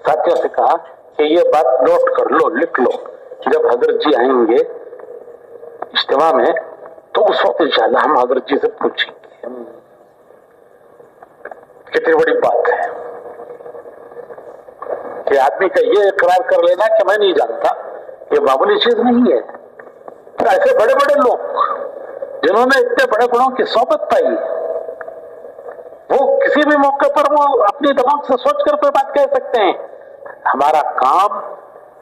साथियों से कहा कि ये बात नोट कर लो, लिख लो, जब हजरत जी आएंगे इज्तिमा में तो उस वक्त इंशाअल्लाह हम हजरत जी से पूछेंगे। कितनी बड़ी बात है कि आदमी का ये इकरार कर लेना कि मैं नहीं जानता, ये मामूली चीज नहीं है। तो ऐसे बड़े बड़े लोग जिन्होंने इतने बड़े बड़ों की सोबत पाई, वो किसी भी मौके पर वो अपने दिमाग से सोच कर कोई बात कह सकते हैं। हमारा काम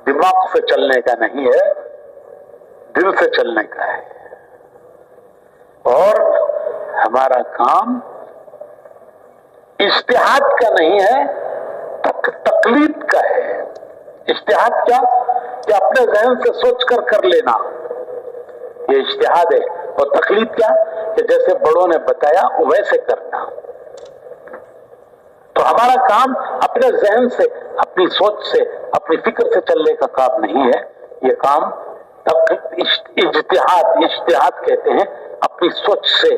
दिमाग से चलने का नहीं है, दिल से चलने का है। और हमारा काम इज्तिहाद का नहीं है, तकलीद का है। इज्तिहाद क्या? कि अपने ज़हन से सोच कर लेना, ये इज्तिहाद है। और तकलीद क्या? कि जैसे बड़ों ने बताया वैसे करना। तो हमारा काम अपने ज़हन से, अपनी सोच से, अपनी फिक्र से चलने का काम नहीं है। ये काम इज्तिहाद कहते हैं, अपनी सोच से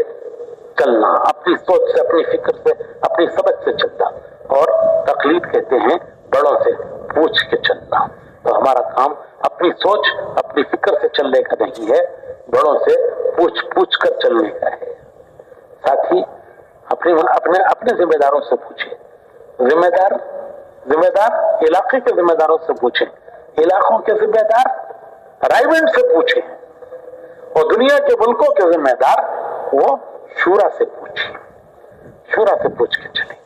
चलना, अपनी सोच से, अपनी फिक्र से, अपनी समझ से चलना। और तकलीद कहते हैं बड़ों से पूछ के चलना। तो हमारा काम अपनी सोच, अपनी फिक्र से चलने का नहीं है, बड़ों से पूछ कर चलने का है। साथ ही अपने जिम्मेदारों से पूछे। जिम्मेदार इलाके के जिम्मेदारों से पूछे, इलाकों के जिम्मेदार राइवेंट से पूछे, और दुनिया के मुल्कों के जिम्मेदार वो शूरा से पूछे, शूरा से पूछ के चले।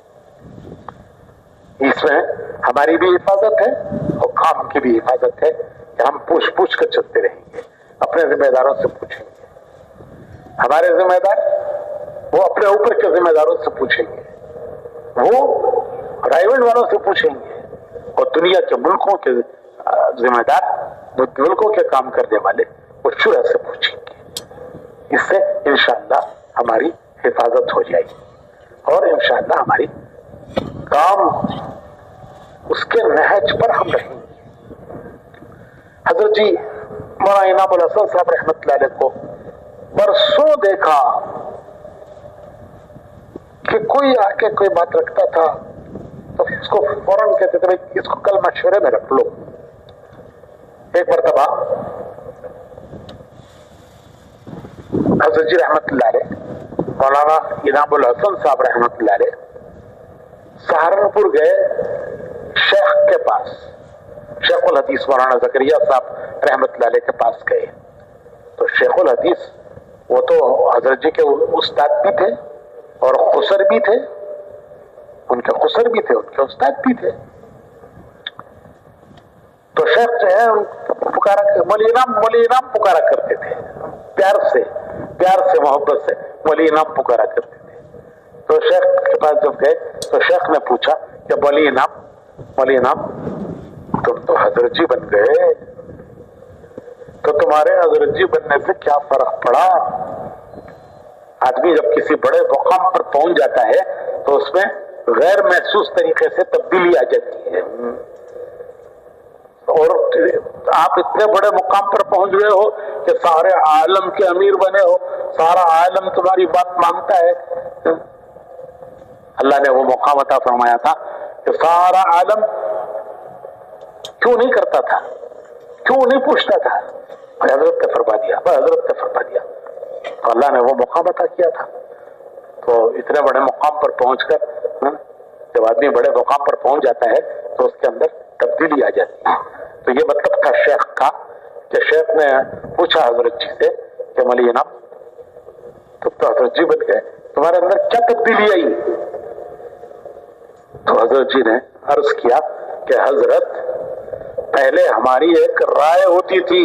इसमें हमारी भी हिफाजत है और काम की भी हिफाजत है कि हम पूछ कर चलते रहेंगे, अपने जिम्मेदारों से पूछेंगे। हमारे जिम्मेदार वो अपने ऊपर के जिम्मेदारों से पूछेंगे, वो राइवल वालों से पूछेंगे, और दुनिया के मुल्कों के जिम्मेदार, मुल्कों के काम करने वाले, वो शुरा से पूछेंगे। इससे इंशाअल्लाह हमारी हिफाजत हो जाएगी और इंशाअल्लाह हमारी काम उसके नहज पर हम रहेंगे। हजरत जी मौलाना इनामुल हसन साहब रहमतुल्लाह अलैह को परसों देखा कि कोई आके कोई बात रखता था तो उसको फौरन कहते थे भाई इसको कल मशवरे में रख लो। एक मरतबा हजरत जी रहमतुल्लाह अलैह, मौलाना इनामुल हसन साहब रहमतुल्लाह अलैह सहारनपुर गए शेख के पास, शेखुल हदीस मौलाना ज़करिया साहब रहमतुल्लाह अलैह के पास गए। तो शेखुल हदीस वो तो हजरत जी के उस्ताद भी थे और खुसर भी थे, उनके खुसर भी थे, उनके उस्ताद भी थे। तो शेख जो है पुकारा, मौली इनाम पुकारा करते थे, प्यार से मोहब्बत से मौली इनाम पुकारा करते थे। तो शेख के पास जब गए तो शेख ने पूछा कि मौली इनाम तुम तो हजरत जी बन गए, तो तुम्हारे हजरत जी बनने से क्या फर्क पड़ा? आदमी जब किसी बड़े मुकाम पर पहुंच जाता है तो उसमें गैर महसूस तरीके से तब्दीली आ जाती है। और आप इतने बड़े मुकाम पर पहुंच गए हो कि सारे आलम के अमीर बने हो, सारा आलम तुम्हारी बात मानता है। अल्लाह ने वो मौका अता फरमाया था कि सारा आलम क्यों नहीं करता था, क्यों नहीं पूछता था, हजरत ने फरमा दिया। तो अल्लाह ने वो मौका अता किया था। तो इतने बड़े मुकाम पर पहुंचकर जब आदमी बड़े मुकाम पर पहुंच जाता है तो उसके अंदर तब्दीली आ जाती है। तो ये मतलब था शेख का कि शेख ने पूछा हजरत जी से कि मौली इनाम तो हजरत जी बन गए, तुम्हारे अंदर क्या तब्दीली आई? तो हजरत जी ने अर्ज किया कि हजरत पहले हमारी एक राय होती थी,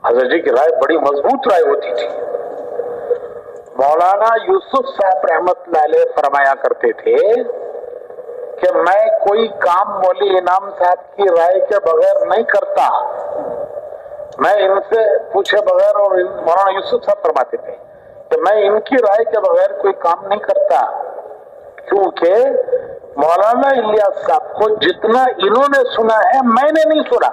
हजरत जी की राय बड़ी मजबूत राय होती थी। मौलाना यूसुफ साहब रहमतुल्लाह अलैह फरमाया करते थे कि मैं कोई काम मौली इनाम साहब की राय के बगैर नहीं करता, मैं इनसे पूछे बगैर, और मौलाना यूसुफ साहब फरमाते थे कि मैं इनकी राय के बगैर कोई काम नहीं करता, क्योंकि मौलाना इलियास साहब को जितना इन्होंने सुना है मैंने नहीं सुना।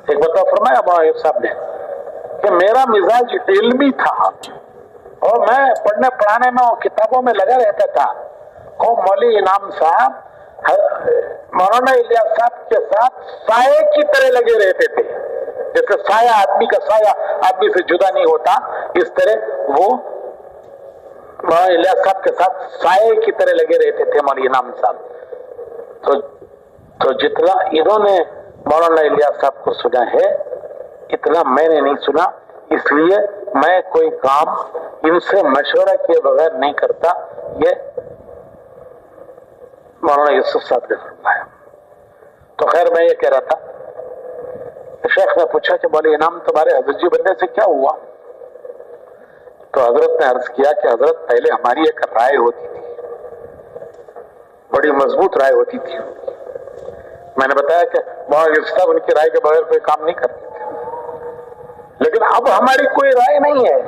एक बता फरमाया मौलाना साहब ने कि کہ میرا مزاج علمی تھا اور میں پڑھنے پڑھانے میں کتابوں میں لگا رہتا تھا. اور مولوی انعام صاحب مولانا الیاس صاحب کے ساتھ سائے کی طرح لگے رہتے تھے. جیسے سایہ آدمی کا سایہ آدمی سے جدا نہیں ہوتا، اس طرح وہ مولانا الیاس صاحب کے ساتھ سائے کی طرح لگے رہتے تھے مولوی انعام صاحب. تو جتنا انہوں نے مولانا الیاس صاحب کو سنا ہے اتنا میں نے نہیں سنا. اس لیے میں کوئی کام ان سے مشورہ کیے بغیر نہیں کرتا. یہ مولانا یوسف صاحب نے فرمایا. تو خیر میں یہ کہہ رہا تھا، شیخ نے پوچھا کہ مولوی انعام تمہارے حضرت جی بننے سے کیا ہوا؟ تو حضرت نے عرض کیا کہ حضرت پہلے ہماری ایک رائے ہوتی تھی، بڑی مضبوط رائے ہوتی تھی. میں نے بتایا کہ مولانا یوسف صاحب ان کی رائے کے بغیر کوئی کام نہیں کرتے تھے، لیکن اب ہماری کوئی رائے نہیں ہے.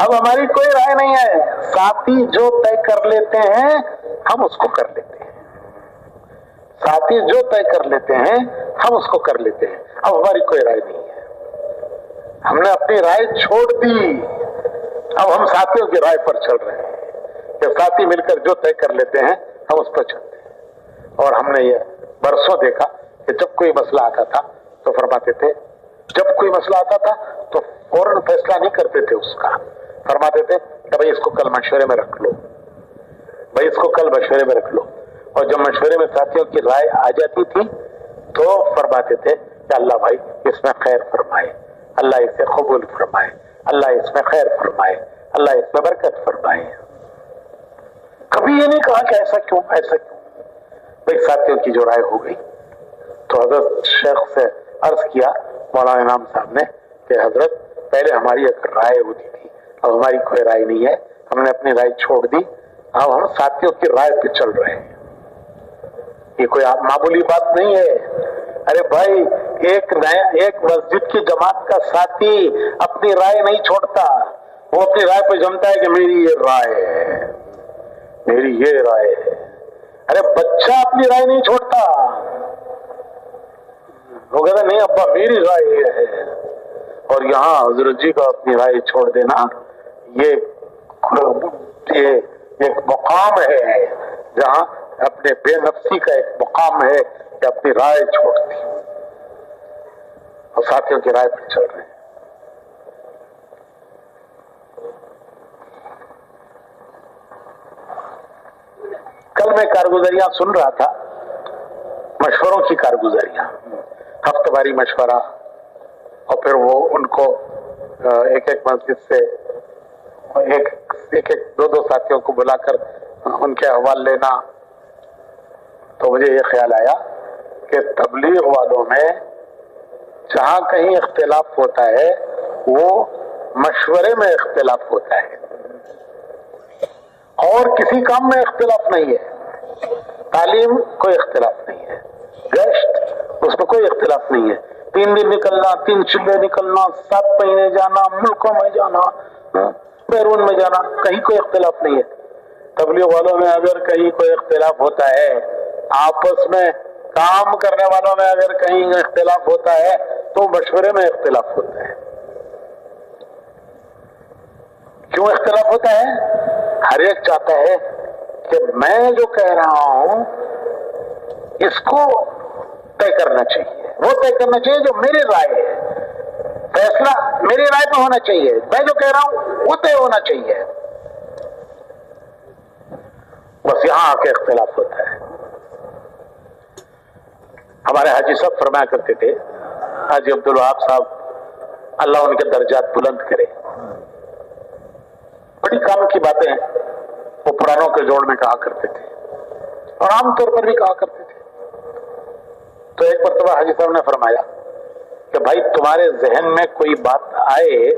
اب ہماری کوئی رائے نہیں ہے. ساتھی جو طے کر لیتے ہیں ہم اس کو کر لیتے ہیں. ساتھی جو طے کر لیتے ہیں ہم اس کو کر لیتے ہیں. اب ہماری کوئی رائے نہیں ہے. ہم نے اپنی رائے چھوڑ دی. اب ہم ساتھیوں کی رائے پر چل رہے ہیں کہ ساتھی مل کر جو طے کر لیتے ہیں ہم اس پر چلتے ہیں. اور ہم نے یہ برسوں دیکھا کہ جب کوئی مسئلہ آتا تھا تو فرماتے تھے، جب کوئی مسئلہ آتا تھا تو فوراً فیصلہ نہیں کرتے تھے اس کا. فرماتے تھے کہ بھائی اس کو کل مشورے میں رکھ لو، بھائی اس کو کل مشورے میں رکھ لو. اور جب مشورے میں ساتھیوں کی رائے آ جاتی تھی تو فرماتے تھے کہ اللہ بھائی اس میں خیر فرمائے، اللہ اسے قبول فرمائے، اللہ اس میں خیر فرمائے، اللہ اس میں برکت فرمائے. کبھی یہ نہیں کہا کہ ایسا کیوں ایسا کیوں. بھائی ساتھیوں کی جو رائے ہو گئی تو حضرت شیخ سے عرض کیا مولانا انعام صاحب نے کہ حضرت پہلے ہماری ایک رائے ہوتی تھی، اب ہماری کوئی رائے نہیں ہے. ہم نے اپنی رائے چھوڑ دی، اب ہم ساتھیوں کی رائے پہ چل رہے ہیں. یہ کوئی معمولی بات نہیں ہے. ارے بھائی ایک مسجد کی جماعت کا ساتھی اپنی رائے نہیں چھوڑتا. وہ اپنی رائے پہ جمتا ہے کہ میری یہ رائے ہے، میری یہ رائے ہے. ارے بچہ اپنی رائے نہیں چھوڑتا. وہ کہتا نہیں ابا میری رائے یہ ہے. اور یہاں حضرت جی کا اپنی رائے چھوڑ دینا یہ ایک مقام ہے جہاں اپنے بے نفسی کا ایک مقام ہے کہ اپنی رائے چھوڑ دی اور ساتھیوں کی رائے پر چل رہے ہیں. کل میں کارگزاریاں سن رہا تھا، مشوروں کی کارگزاریاں، ہفتہ واری مشورہ، اور پھر وہ ان کو ایک ایک مسجد سے ایک دو ساتھیوں کو بلا کر ان کے احوال لینا. تو مجھے یہ خیال آیا کہ تبلیغ والوں میں جہاں کہیں اختلاف ہوتا ہے وہ مشورے میں اختلاف ہوتا ہے، اور کسی کام میں اختلاف نہیں ہے. تعلیم کوئی اختلاف نہیں ہے، گشت اس میں کوئی اختلاف نہیں ہے. 3 دن نکلنا، 3 چلے نکلنا، 7 مہینے جانا، ملکوں میں جانا، بیرون میں جانا، کہیں کوئی اختلاف نہیں ہے. تبلیغ والوں میں اگر کہیں کوئی اختلاف ہوتا ہے، آپس میں کام کرنے والوں میں اگر کہیں اختلاف ہوتا ہے تو مشورے میں اختلاف ہوتا ہے. کیوں اختلاف ہوتا ہے؟ ہر ایک چاہتا ہے کہ میں جو کہہ رہا ہوں اس کو طے کرنا چاہیے، وہ طے کرنا چاہیے جو میری رائے ہے. فیصلہ میری رائے پہ ہونا چاہیے، میں جو کہہ رہا ہوں وہ طے ہونا چاہیے. بس یہاں آ کے اختلاف ہوتا ہے. ہمارے حاجی صاحب فرمایا کرتے تھے، حاجی عبدالوہاب صاحب اللہ ان کے درجات بلند کرے، بڑی کام کی باتیں وہ پرانوں کے جوڑ میں کہا کرتے تھے اور عام طور پر بھی کہا کرتے تھے. تو ایک مرتبہ حاجی صاحب نے فرمایا کہ بھائی تمہارے ذہن میں کوئی بات آئے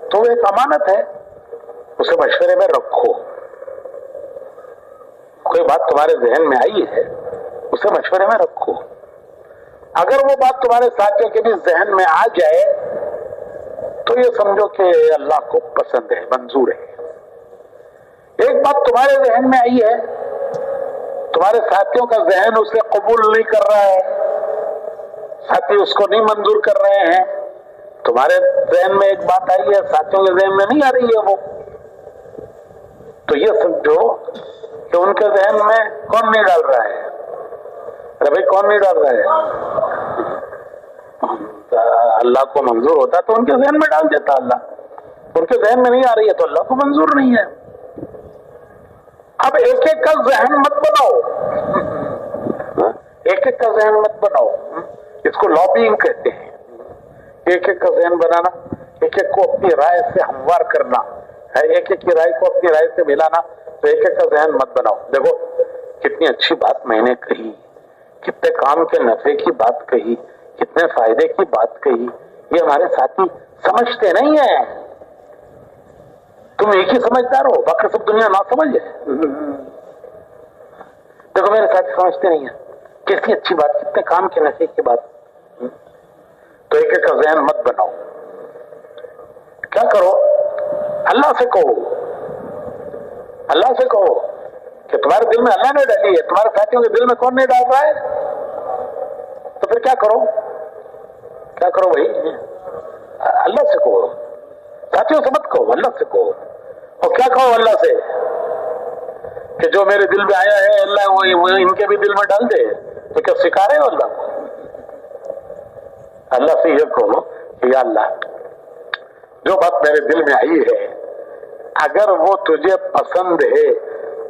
تو وہ ایک امانت ہے، اسے مشورے میں رکھو. کوئی بات تمہارے ذہن میں آئی ہے اسے مشورے میں رکھو. اگر وہ بات تمہارے ساتھیوں کے بھی ذہن میں آ جائے تو یہ سمجھو کہ اللہ کو پسند ہے، منظور ہے. ایک بات تمہارے ذہن میں آئی ہے، تمہارے ساتھیوں کا ذہن اسے قبول نہیں کر رہا ہے، ساتھی اس کو نہیں منظور کر رہے ہیں، تمہارے ذہن میں ایک بات آئی ہے, ساتھیوں کے ذہن میں نہیں آ رہی ہے وہ, تو یہ سمجھو کہ ان کے ذہن میں کون نہیں ڈال رہا ہے. ارے بھائی کون نہیں ڈال رہا ہے؟ اللہ کو منظور ہوتا تو ان کے ذہن میں ڈال دیتا اللہ. ان کے ذہن میں نہیں آ رہی ہے تو اللہ کو منظور نہیں ہے. اب ایک ایک کا ذہن مت بناؤ, ایک ایک کا ذہن مت بناؤ, اس کو لابینگ کہتے ہیں. ایک ایک کا ذہن بنانا, ایک ایک کو اپنی رائے سے ہموار کرنا ہے, ایک ایک کی رائے کو اپنی رائے سے ملانا. تو ایک ایک کا ذہن مت بناؤ. دیکھو کتنی اچھی بات میں نے کہی, کتنے کام کے نفع کی بات کہی, کتنے فائدے کی بات کہی. یہ ہمارے ساتھی سمجھتے نہیں ہیں. تم ایک ہی سمجھدار ہو, باقی سب دنیا نہ سمجھے. دیکھو میرے ساتھی سمجھتے نہیں ہیں, کتنی اچھی بات, کتنے کام کے نفع کی بات. تو ایک ایک کا ذہن مت بناؤ. کیا کرو, اللہ سے کہو, اللہ سے کہو کہ تمہارے دل میں اللہ نے ڈالی ہے, تمہارے ساتھیوں کے دل میں کون نہیں ڈال رہا ہے. تو پھر کیا کرو, کیا کرو بھائی, اللہ سے کہو. ساتھیوں سے مت کہو, اللہ سے کہو. اور کیا کہو اللہ سے کہ جو میرے دل میں آیا ہے اللہ وہ ان کے بھی دل میں ڈال دے. تو کیا سکھا رہے ہو اللہ کو؟ اللہ سے یہ کہو کہ یا اللہ جو بات میرے دل میں آئی ہے اگر وہ تجھے پسند ہے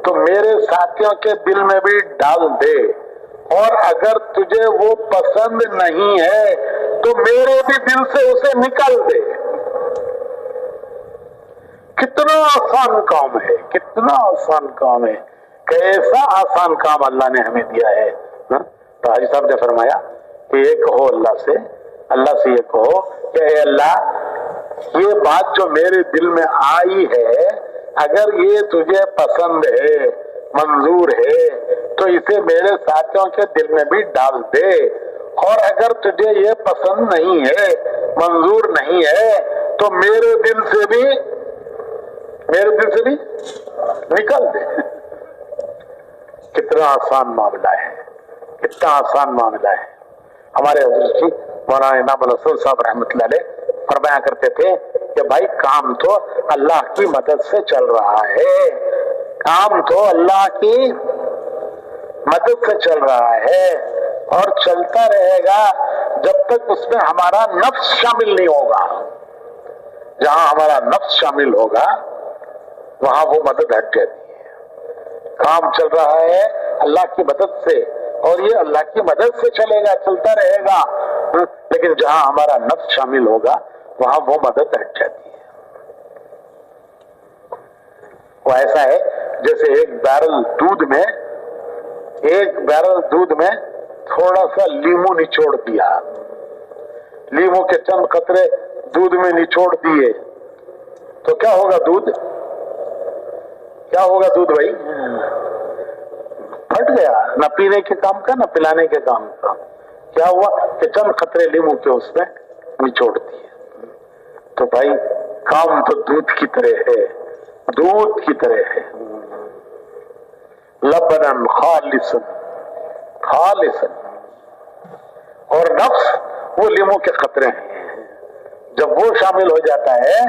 تو میرے ساتھیوں کے دل میں بھی ڈال دے, اور اگر تجھے وہ پسند نہیں ہے تو میرے بھی دل سے اسے نکال دے. کتنا آسان کام ہے, کتنا آسان کام ہے, کیسا آسان کام اللہ نے ہمیں دیا ہے. تو حاجی صاحب نے فرمایا کہ یہ کہو اللہ سے, اللہ سے یہ کہو کہ اے اللہ یہ بات جو میرے دل میں آئی ہے اگر یہ تجھے پسند ہے, منظور ہے, تو اسے میرے ساتھیوں کے دل میں بھی ڈال دے, اور اگر تجھے یہ پسند نہیں ہے, منظور نہیں ہے, تو میرے دل سے بھی نکل دے. کتنا آسان معاملہ ہے, کتنا آسان معاملہ ہے. ہمارے حضرت جی مولانا انعام الحسن صاحب رحمۃ اللہ علیہ فرمایا کرتے تھے کہ بھائی کام تو اللہ کی مدد سے چل رہا ہے, کام تو اللہ کی مدد سے چل رہا ہے, اور چلتا رہے گا جب تک اس میں ہمارا نفس شامل نہیں ہوگا. جہاں ہمارا نفس شامل ہوگا وہاں وہ مدد ہٹ جاتی ہے. کام چل رہا ہے اللہ کی مدد سے, اور یہ اللہ کی مدد سے چلے گا, چلتا رہے گا, لیکن جہاں ہمارا نفس شامل ہوگا وہاں وہ مدد ہٹ جاتی ہے. وہ ایسا ہے جیسے ایک بیرل دودھ میں تھوڑا سا لیمو نچوڑ دیا, لیمو کے چند قطرے دودھ میں نچوڑ دیے تو کیا ہوگا دودھ, کیا ہوگا دودھ بھائی, پھٹ گیا, نہ پینے کے کام کا نہ پلانے کے کام کا. کیا ہوا کہ چند قطرے لیمو کے اس میں نچوڑ دیے. تو بھائی کام تو دودھ کی طرح ہے, دودھ کی طرح ہے, لبنن خالصن, اور نفس وہ لیمو کے قطرے ہیں. جب وہ شامل ہو جاتا ہے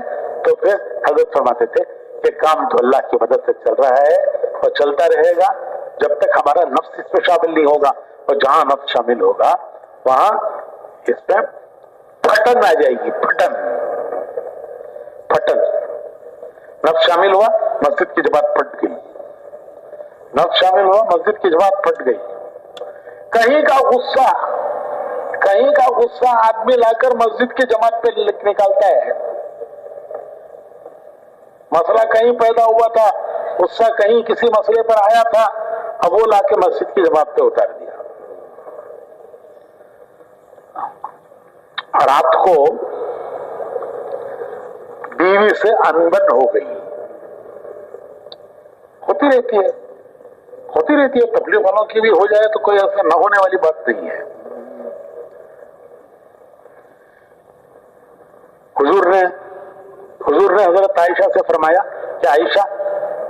تو پھر حضرت فرماتے تھے کہ کام تو اللہ کی مدد سے چل رہا ہے اور چلتا رہے گا جب تک ہمارا نفس اس میں شامل نہیں ہوگا, اور جہاں نفس شامل ہوگا وہاں اس میں پھٹن آ جائے گی. پھٹن نفس شامل ہوا, مسجد کی جماعت پھٹ گئی, نفس شامل ہوا, مسجد کی جماعت پھٹ گئی. کہیں کا غصہ آدمی لا کر مسجد کی جماعت پہ نکالتا ہے. مسئلہ کہیں پیدا ہوا تھا, غصہ کہیں کسی مسئلے پر آیا تھا, اب وہ لا کے مسجد کی جماعت پہ اتار دیا. رات کو بیوی سے انبن ہو گئی, ہوتی رہتی ہے, تبلیغ والوں کی بھی ہو جائے تو کوئی ایسا نہ ہونے والی بات نہیں ہے. حضور نے حضرت عائشہ سے فرمایا کہ عائشہ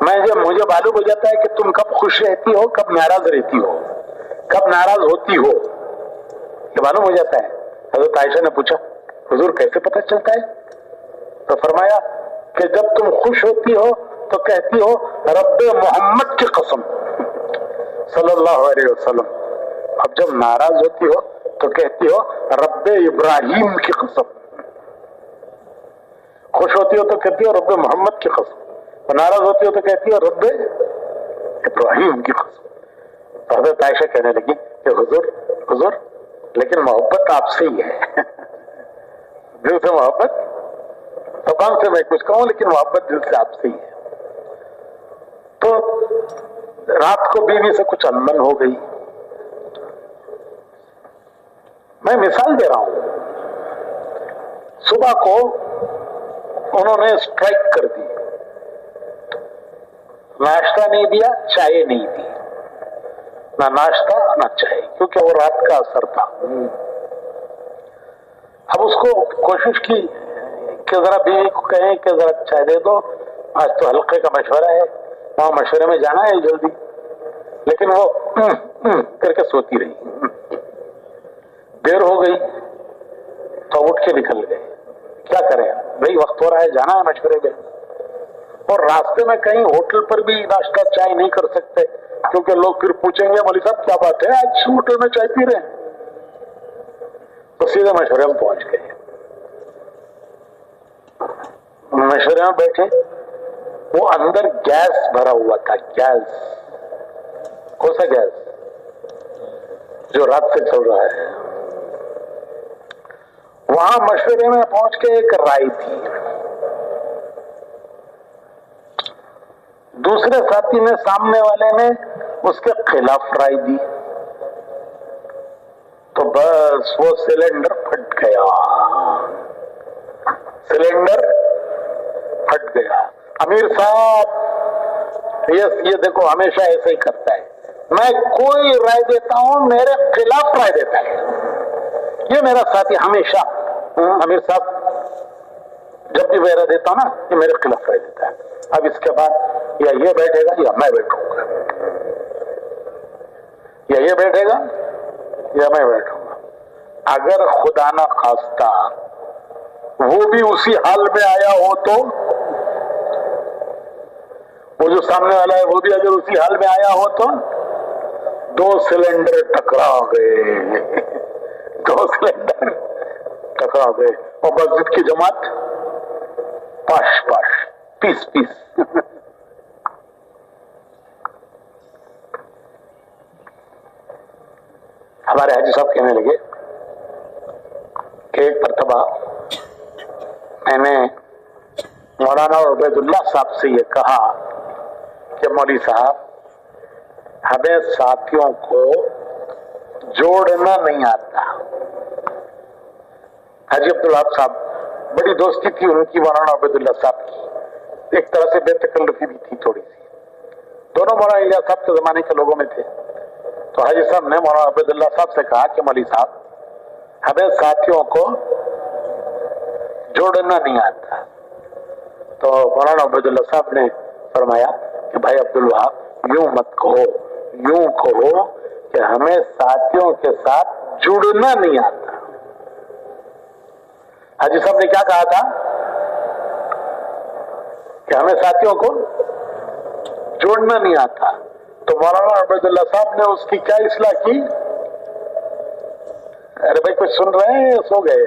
مجھے معلوم ہو جاتا ہے کہ تم کب خوش رہتی ہو, کب ناراض رہتی ہو, کب ناراض ہوتی ہو, یہ معلوم ہو جاتا ہے. حضرت عائشہ نے پوچھا हुजूर कैसे पता चलता है? तो फरमाया कि जब तुम खुश होती हो तो कहती हो रब्बे मोहम्मद की कसम सल्लल्लाहु अलैहि वसल्लम, अब जब नाराज होती हो तो कहती हो रब्बे इब्राहिम की कसम। खुश होती हो तो कहती हो रब्बे मोहम्मद की कसम, और नाराज होती हो तो कहती हो रब्बे इब्राहिम की कसम। तो हज़रत आयशा कहने लगी कि हुजूर लेकिन मोहब्बत आपसे ही है दिल से मोहब्बत, जबान से मैं कुछ कहूं लेकिन मोहब्बत दिल से आपसे ही है। तो रात को बीवी से कुछ अनबन हो गई। मैं मिसाल दे रहा हूं, सुबह को उन्होंने स्ट्राइक कर दी, नाश्ता नहीं दिया, चाय नहीं दी, ना नाश्ता ना चाय, क्योंकि वो रात का असर था। अब उसको कोशिश की कि जरा बीवी को कहें कि जरा चाय दे दो, आज तो हल्के का मशवरा है, वहां मशवरे में जाना है जल्दी, लेकिन वो करके सोती रही। देर हो गई तो उठ के निकल गए। क्या करें भाई, वक्त हो रहा है, जाना है मशवरे में, और रास्ते में कहीं होटल पर भी नाश्ता चाय नहीं कर सकते, क्योंकि लोग फिर पूछेंगे मौलवी साहब क्या बात है आज होटल में चाय पी रहे हैं। तो सीधे मशवरे में पहुंच गए। मशवरे में बैठे, वो अंदर गैस भरा हुआ था। गैस, कौन सा गैस? जो रात से चल रहा है। वहां मशवरे में पहुंच के एक राय थी, दूसरे साथी ने, सामने वाले ने उसके खिलाफ राय दी, तो बस वो सिलेंडर फट गया। सिलेंडर फट गया। अमीर साहब ये देखो हमेशा ऐसे ही करता है, मैं कोई राय देता हूं मेरे खिलाफ राय देता है, ये मेरा साथी हमेशा। अमीर साहब जब भी मैं राय देता हूं ना, ये मेरे खिलाफ राय देता है। अब इसके बाद या ये बैठेगा या मैं बैठूंगा, या ये बैठेगा या मैं बैठूंगा। अगर खुदा ना खास्ता वो भी उसी हाल में आया हो, तो वो जो सामने वाला है वो भी अगर उसी हाल में आया हो, तो दो सिलेंडर टकरा गए दो सिलेंडर टकरा गए, और मस्जिद की जमात पाश पाश, पीस पीस हमारे हाजी साहब कहने लगे कि एक मरतबा मैंने मौलाना उबैदुल्लाह साहब से ये कहा कि मौलवी साहब हमें साथियों को जोड़ना नहीं आता। हाजी अब्दुल वहाब साहब, बड़ी दोस्ती थी उनकी मौलाना उबैदुल्लाह साहब की, एक तरह से बेतकल्लुफी भी थी थोड़ी सी, दोनों मौलाना इलियास साहब के जमाने के लोगों में थे। तो हाजी साहब ने मौलाना उबैदुल्लाह साहब से कहा कि मौलवी साहब हमें साथियों को जोड़ना नहीं आता। तो मौलाना उबैदुल्लाह साहब ने फरमाया कि भाई अब्दुल वहाब, यूं मत कहो, यूं कहो कि हमें साथियों के साथ जुड़ना नहीं आता। हाजी साहब ने क्या कहा था कि हमें साथियों को जोड़ना नहीं आता। तो मौलाना उबैदुल्लाह साहब ने उसकी क्या इस्लाह की? अरे भाई कुछ सुन रहे हैं, सो गए?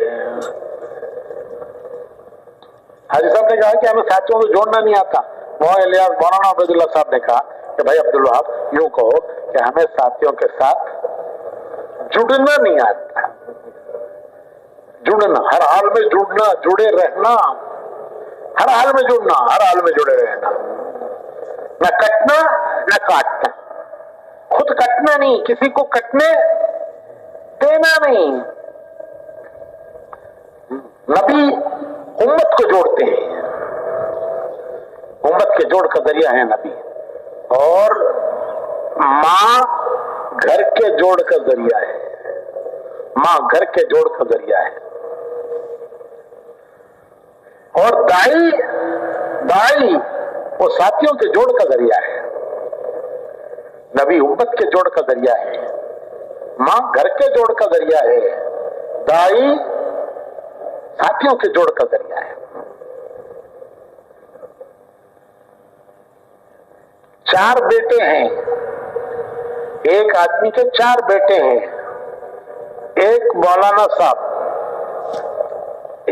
हाजी साहब ने कहा कि हमें साथियों को जोड़ना नहीं आता। मौलाना उबैदुल्लाह साहब ने कहा कि भाई अब्दुल वहाब, यूं कहो कि हमें साथियों के साथ जुड़ना नहीं आता। जुड़ना, हर हाल में जुड़ना, जुड़े रहना, हर हाल में जुड़ना, हर हाल में जुड़े रहना, न कटना न काटना, खुद कटना नहीं, किसी को कटने देना नहीं। नबी उम्मत को जोड़ते हैं, उम्मत के जोड़ का जरिया है नबी, और मां घर के जोड़ का जरिया है, मां घर के जोड़ का जरिया है। और दाई वो साथियों के जोड़ का जरिया है। नबी उम्मत के जोड़ का जरिया है, मां घर के जोड़ का जरिया है, दाई साथियों के जोड़ का जरिया है। 4 बेटे हैं, एक आदमी के 4 बेटे हैं, एक मौलाना साहब,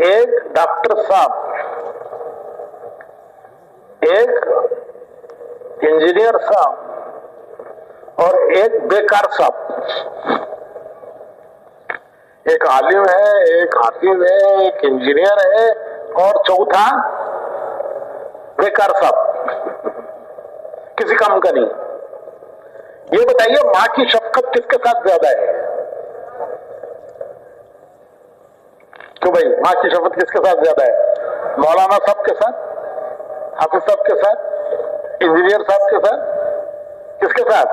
एक डॉक्टर साहब, एक इंजीनियर साहब और एक बेकार साहब। एक आलिम है, एक हाफिज है, एक इंजीनियर है और चौथा बेकार साहब, किसी काम का नहीं। ये बताइए मां की शफकत किसके साथ ज्यादा है? तो भाई मां की शफकत किसके साथ ज्यादा है? मौलाना साहब के साथ, हाफिज साहब के साथ, इंजीनियर साहब के साथ, किसके साथ?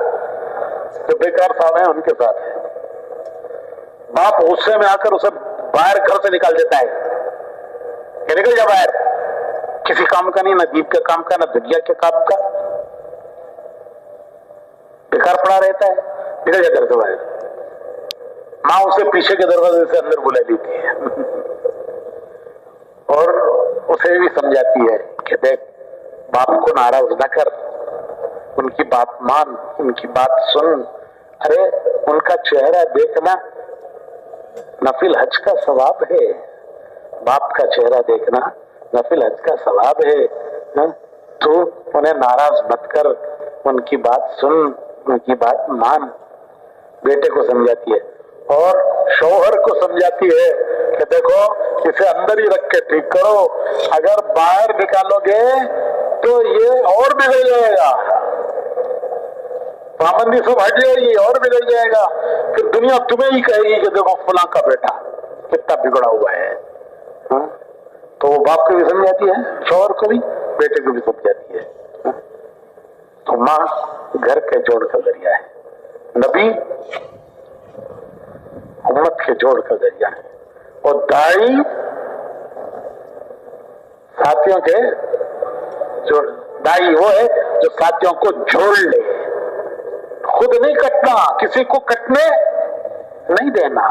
जो बेकार साहब हैं उनके साथ है। बाप गुस्से में आकर उसे बाहर घर से निकाल देता है कि निकल जा बाहर, किसी काम का नहीं, ना दीप के काम का, ना दुनिया के काम का, बेकार पड़ा रहता है, निकल जा घर से बाहर। माँ उसे पीछे के दरवाजे से अंदर बुला लेती है और उसे भी समझाती है कि देख, बाप को नाराज न कर, उनकी बात मान, उनकी बात सुन। अरे उनका चेहरा देखना नफिल हज का सवाब है, बाप का चेहरा देखना नफिल हज का सवाब है। तो उन्हें नाराज मत कर, उनकी बात सुन, उनकी बात मान। बेटे को समझाती है और शौहर को समझाती है कि देखो, इसे अंदर ही रख के ठीक करो, अगर बाहर निकालोगे तो ये और बिगड़ जाएगा, पाबंदी सब हट जाएगी और बिगड़ जाएगा, फिर दुनिया तुम्हें ही कहेगी कि देखो फलां का बेटा कितना बिगड़ा हुआ है। हाँ? तो वो बाप को भी समझाती है, शौहर को भी, बेटे को भी समझाती है। हाँ? तो माँ घर के जोड़ का जरिया है, नबी उम्मत के जोड़ का जरिया है, और दाई साथियों के जोड़। दाई वो है जो साथियों को जोड़ ले, खुद नहीं कटना, किसी को कटने नहीं देना।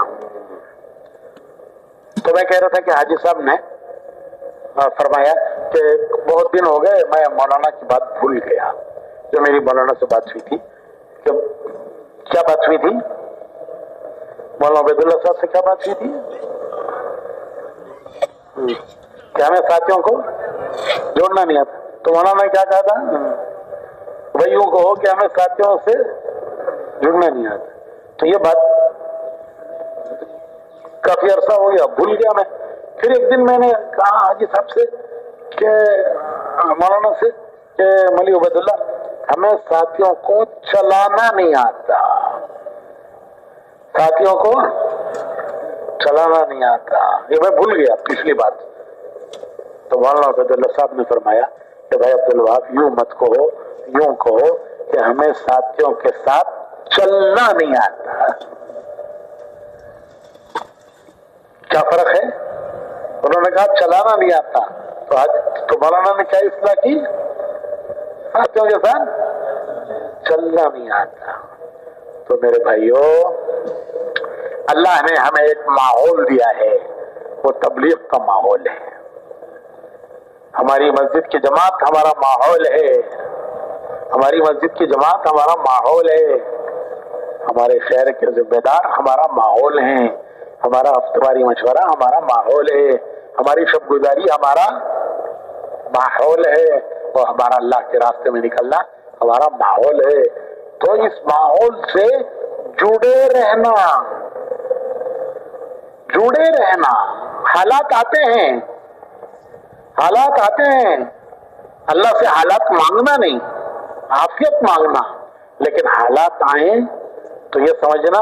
तो मैं कह रहा था कि हाजी साहब ने फरमाया कि बहुत दिन हो गए मैं मौलाना की बात भूल गया, जो मेरी मौलाना से बात हुई थी। क्या बात हुई थी? मौलाना उबैदुल्लाह साहब से क्या बात हुई थी? क्या हमें साथियों को जोड़ना नहीं आता? तो मौलाना ने क्या कहा था? भाई यूं कहो कि हमें साथियों से जुड़ना नहीं आता। तो ये बात काफी अरसा हो गया, भूल गया मैं। फिर एक दिन मैंने कहा हाजी साहब से कि मौलाना से कि मौलवी उबैदुल्लाह, हमें साथियों को चलाना नहीं आता, साथियों को चलाना नहीं आता, ये मैं भूल गया पिछली बात। तो मौलाना उबैदुल्लाह साहब ने फरमाया कि भाई अब्दुल वहाब, यूं मत कहो, यूं कहो कि हमें साथियों के साथ चलना नहीं आता। क्या फर्क है? उन्होंने कहा चलाना नहीं आता, तो आज तो मौलाना ने क्या इस्तेमाल की? साथियों के साथ चलना नहीं आता। तो मेरे भाइयों, अल्लाह ने हमें एक माहौल दिया है, वो तबलीग का माहौल है। हमारी मस्जिद की जमात हमारा माहौल है, हमारी मस्जिद की जमात हमारा माहौल है, हमारे शहर के जिम्मेदार हमारा माहौल है, हमारा हफ्तेवारी मशवरा हमारा माहौल है, हमारी शबगुजारी हमारा माहौल है, और हमारा अल्लाह के रास्ते में निकलना हमारा माहौल है। तो इस माहौल से जुड़े रहना, जुड़े रहना। हालात आते हैं, हालात आते हैं, अल्लाह से हालात मांगना नहीं, आफियत मांगना। लेकिन हालात आए तो ये समझना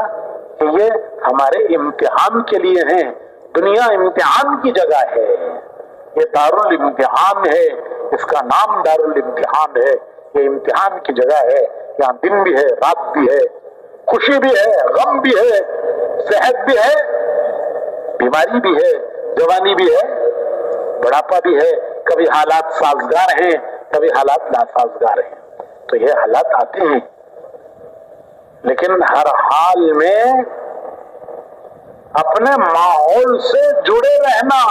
कि ये हमारे इम्तिहान के लिए हैं। दुनिया इम्तिहान की जगह है, ये दारुल इम्तिहान है, इसका नाम दारुल इम्तिहान है। ये इम्तिहान की जगह है, यहाँ दिन भी है, रात भी है, खुशी भी है, गम भी है, सेहत भी है, बीमारी भी है, जवानी भी है, बुढ़ापा भी है। कभी हालात साजगार हैं, कभी हालात नासाजगार हैं। तो ये हालात आते हैं, लेकिन हर हाल में अपने माहौल से जुड़े रहना।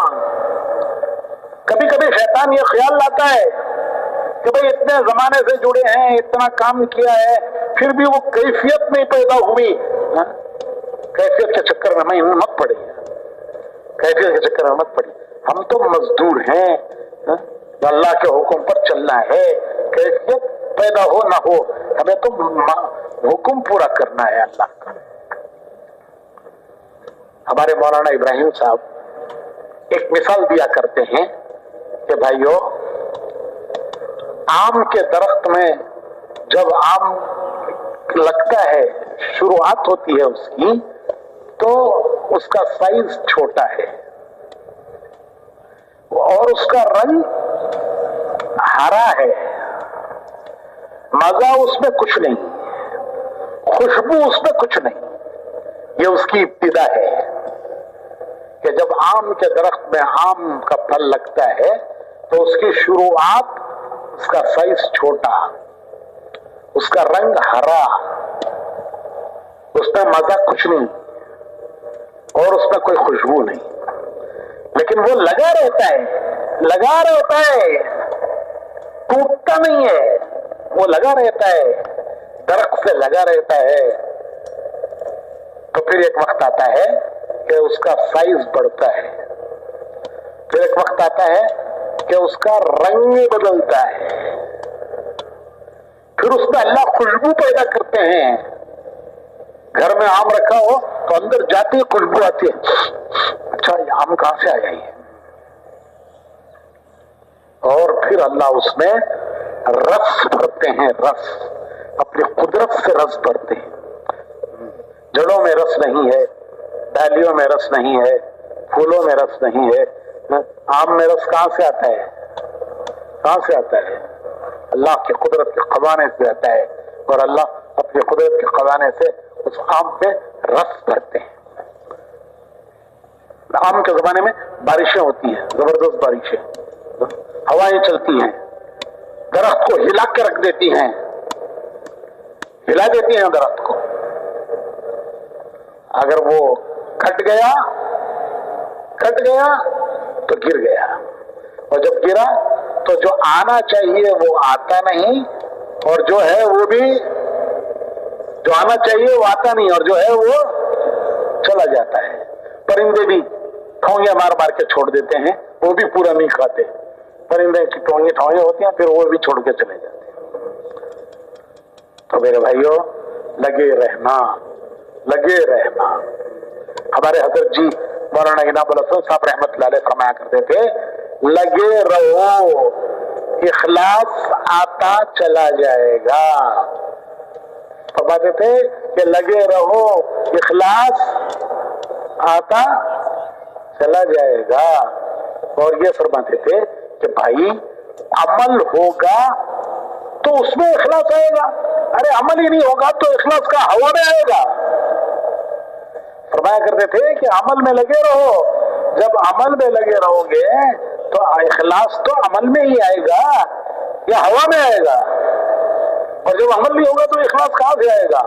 कभी कभी शैतान ये ख्याल लाता है कि भाई इतने जमाने से जुड़े हैं, इतना काम किया है, फिर भी वो कैफियत नहीं पैदा हुई। कैफियत के चक्कर में मत पड़े, कैफियत के चक्कर में मत पड़े। हम तो मजदूर हैं, अल्लाह के हुक्म पर चलना है। कैफियत पैदा हो ना हो, हमें तो हुक्म पूरा करना है अल्लाह का। हमारे मौलाना इब्राहिम साहब एक मिसाल दिया करते हैं कि भाइयों, आम के दरख्त में जब आम लगता है, शुरुआत होती है उसकी, तो उसका साइज छोटा है और उसका रंग हरा है, मजा उसमें कुछ नहीं, खुशबू उसमें कुछ नहीं। ये उसकी इब्तिदा है कि जब आम के दरख्त में आम का फल लगता है तो उसकी शुरुआत, उसका साइज छोटा, उसका रंग हरा, उसमें मजा कुछ नहीं और उसमें कोई खुशबू नहीं, लेकिन वो लगा रहता है, टूटता नहीं है, वो लगा रहता है, दरख्त से लगा रहता है। तो फिर एक वक्त आता है कि उसका साइज बढ़ता है, फिर एक वक्त आता है कि उसका रंग बदलता है, फिर उसमें अल्लाह खुशबू पैदा करते हैं। घर में आम रखा हो तो अंदर जाती है खुशबू आती है, अच्छा ये आम कहां से आया ये, और फिर अल्लाह उसमें रस भरते हैं, रस अपनी कुदरत से रस भरते हैं। जड़ों में रस नहीं है, डालियों में रस नहीं है, फूलों में रस नहीं है, आम में रस कहां से आता है, कहां से आता है? अल्लाह की कुदरत के खजाने से आता है, और अल्लाह अपनी कुदरत के खजाने से उस आम पे रस भरते हैं। आम के जमाने में बारिशें होती हैं, जबरदस्त बारिशें, हवाएं चलती हैं, दरख्त को हिला के रख देती हैं, हिला देती हैं दरख्त को। अगर वो कट गया तो गिर गया, और जब गिरा तो जो आना चाहिए वो आता नहीं, और जो है वो भी, जो आना चाहिए वो आता नहीं, और जो है वो चला जाता है। परिंदे भी ठोंगे मार मार के छोड़ देते हैं, वो भी पूरा नहीं खाते। परिंदे की ठोंगे होती हैं, फिर वो भी छोड़ के चले जाते हैं। तो मेरे भाइयों, लगे रहना। हमारे हजरत जी मौलाना इनामुल हसन साहब रहमतुल्लाह अलैह फरमाया करते थे, लगे रहो, इखलास आता चला जाएगा। फरमाते थे कि लगे रहो, इखलास आता चला जाएगा। और ये फरमाते थे कि भाई अमल होगा तो उसमें इखलास आएगा, अरे अमल ही नहीं होगा तो इखलास का हवा में आएगा। फरमाया करते थे कि अमल में लगे रहो, जब अमल में लगे रहोगे तो इखलास तो अमल में ही आएगा या हवा में आएगा, और जब अमल नहीं होगा तो इखलास कहां से आएगा?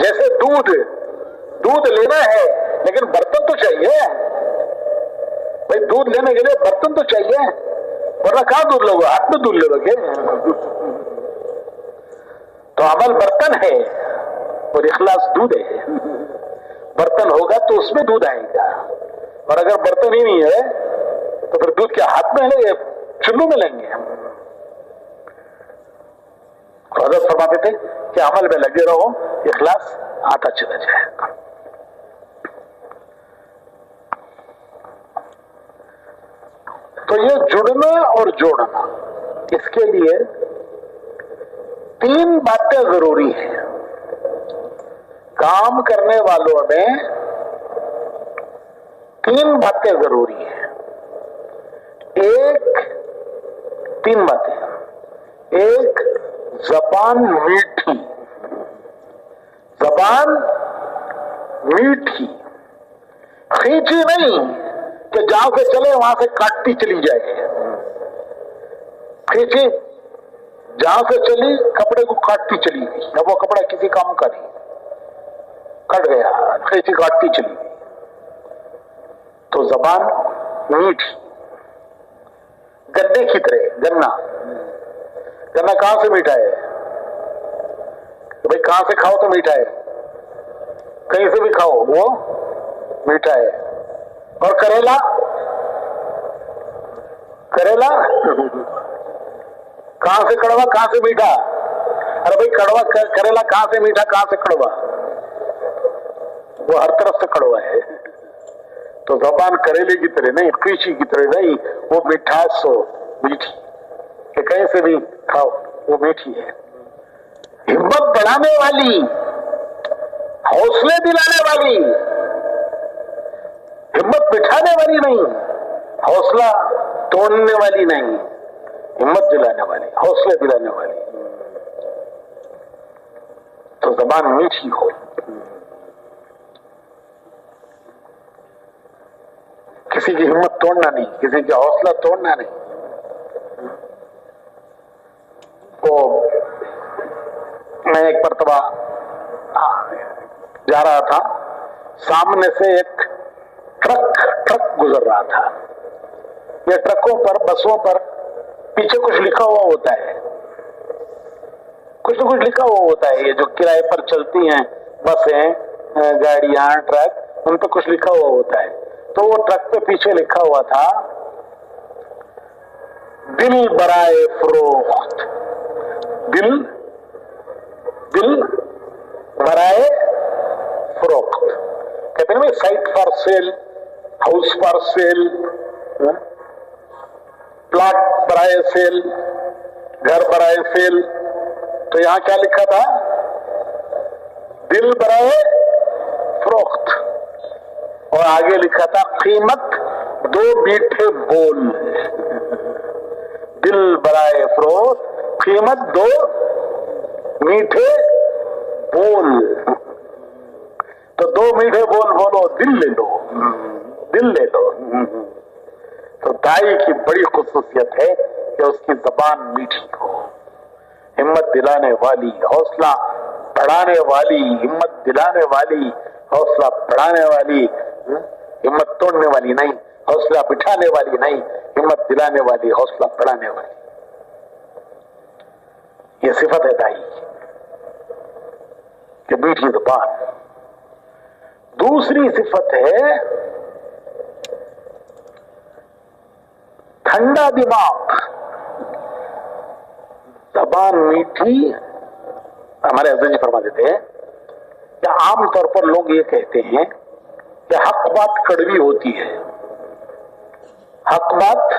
जैसे दूध लेना है लेकिन बर्तन तो चाहिए भाई, दूध लेने के लिए बर्तन तो चाहिए, वरना कहां दूध लोगे, हाथ में दूध लोगे। तो अमल बर्तन है और इखलास दूध है। बर्तन होगा तो उसमें दूध आएगा, और अगर बर्तन ही नहीं है तो फिर दूध क्या हाथ में लेंगे, चुल्लू में लेंगे। हज़रत फरमाते थे कि अमल में लगे रहो, इखलास आता चला जाएगा। तो ये जुड़ना और जोड़ना, इसके लिए 3 बातें जरूरी हैं। काम करने वालों में 3 बातें जरूरी है। 3 बातें। 1, जबान मीठी, खींची नहीं कि जहां से चले वहां से काटती चली जाए। खींची, जहां से चली कपड़े को काटती चली गई, अब वो कपड़ा किसी काम का नहीं, कट गया, खींची काटती चली गई। تو زبان میٹھی، گنے کی طرح. گنا کہاں سے میٹھا ہے بھائی؟ کہاں سے کھاؤ تو میٹھا ہے، کہیں سے بھی کھاؤ وہ میٹھا ہے. اور کریلا کہاں سے کڑوا کہاں سے میٹھا؟ ارے بھائی کڑوا کریلا کہاں سے میٹھا کہاں سے کڑوا؟ وہ ہر طرف سے کڑوا ہے. تو زبان کریلے کی طرح نہیں، قیچی کی طرح نہیں، وہ مٹھاس ہو میٹھی کہ کہیں سے بھی کھاؤ وہ میٹھی ہے. ہمت بڑھانے والی، حوصلے دلانے والی، ہمت بٹھانے والی نہیں، حوصلہ توڑنے والی نہیں، ہمت دلانے والی، حوصلے دلانے والی. تو زبان میٹھی ہو. کسی کی ہمت توڑنا نہیں، کسی کا حوصلہ توڑنا نہیں. وہ میں ایک مرتبہ جا رہا تھا، سامنے سے ایک ٹرک گزر رہا تھا. یہ ٹرکوں پر، بسوں پر پیچھے کچھ لکھا ہوا ہوتا ہے، کچھ نہ کچھ لکھا ہوا ہوتا ہے. یہ جو کرائے پر چلتی ہیں بسیں، گاڑیاں، ٹرک، ان پہ کچھ لکھا ہوا ہوتا ہے. تو وہ ٹرک پہ پیچھے لکھا ہوا تھا دل برائے فروخت. دل برائے فروخت کہتے ہیں نا، site for sale, house for sale, plot برائے سیل، گھر برائے سیل. تو یہاں کیا لکھا تھا؟ دل برائے فروخت. اور آگے لکھا تھا قیمت دو میٹھے بول. دل برائے فروخت، قیمت دو میٹھے بول. تو دو میٹھے بول بولو، دل لے لو، دل لے لو. تو دائی کی بڑی خصوصیت ہے کہ اس کی زبان میٹھی ہو، ہمت دلانے والی، حوصلہ بڑھانے والی، ہمت دلانے والی، حوصلہ بڑھانے والی، ہمت توڑنے والی نہیں، حوصلہ بٹھانے والی نہیں، ہمت دلانے والی، حوصلہ بڑھانے والی. یہ صفت ہے دائی کہ میٹھی زبان. دوسری صفت ہے ٹھنڈا دماغ. زبان میٹھی، ہمارے حضرت جی فرما دیتے ہیں کہ عام طور پر لوگ یہ کہتے ہیں کہ حق بات کڑوی ہوتی ہے، حق بات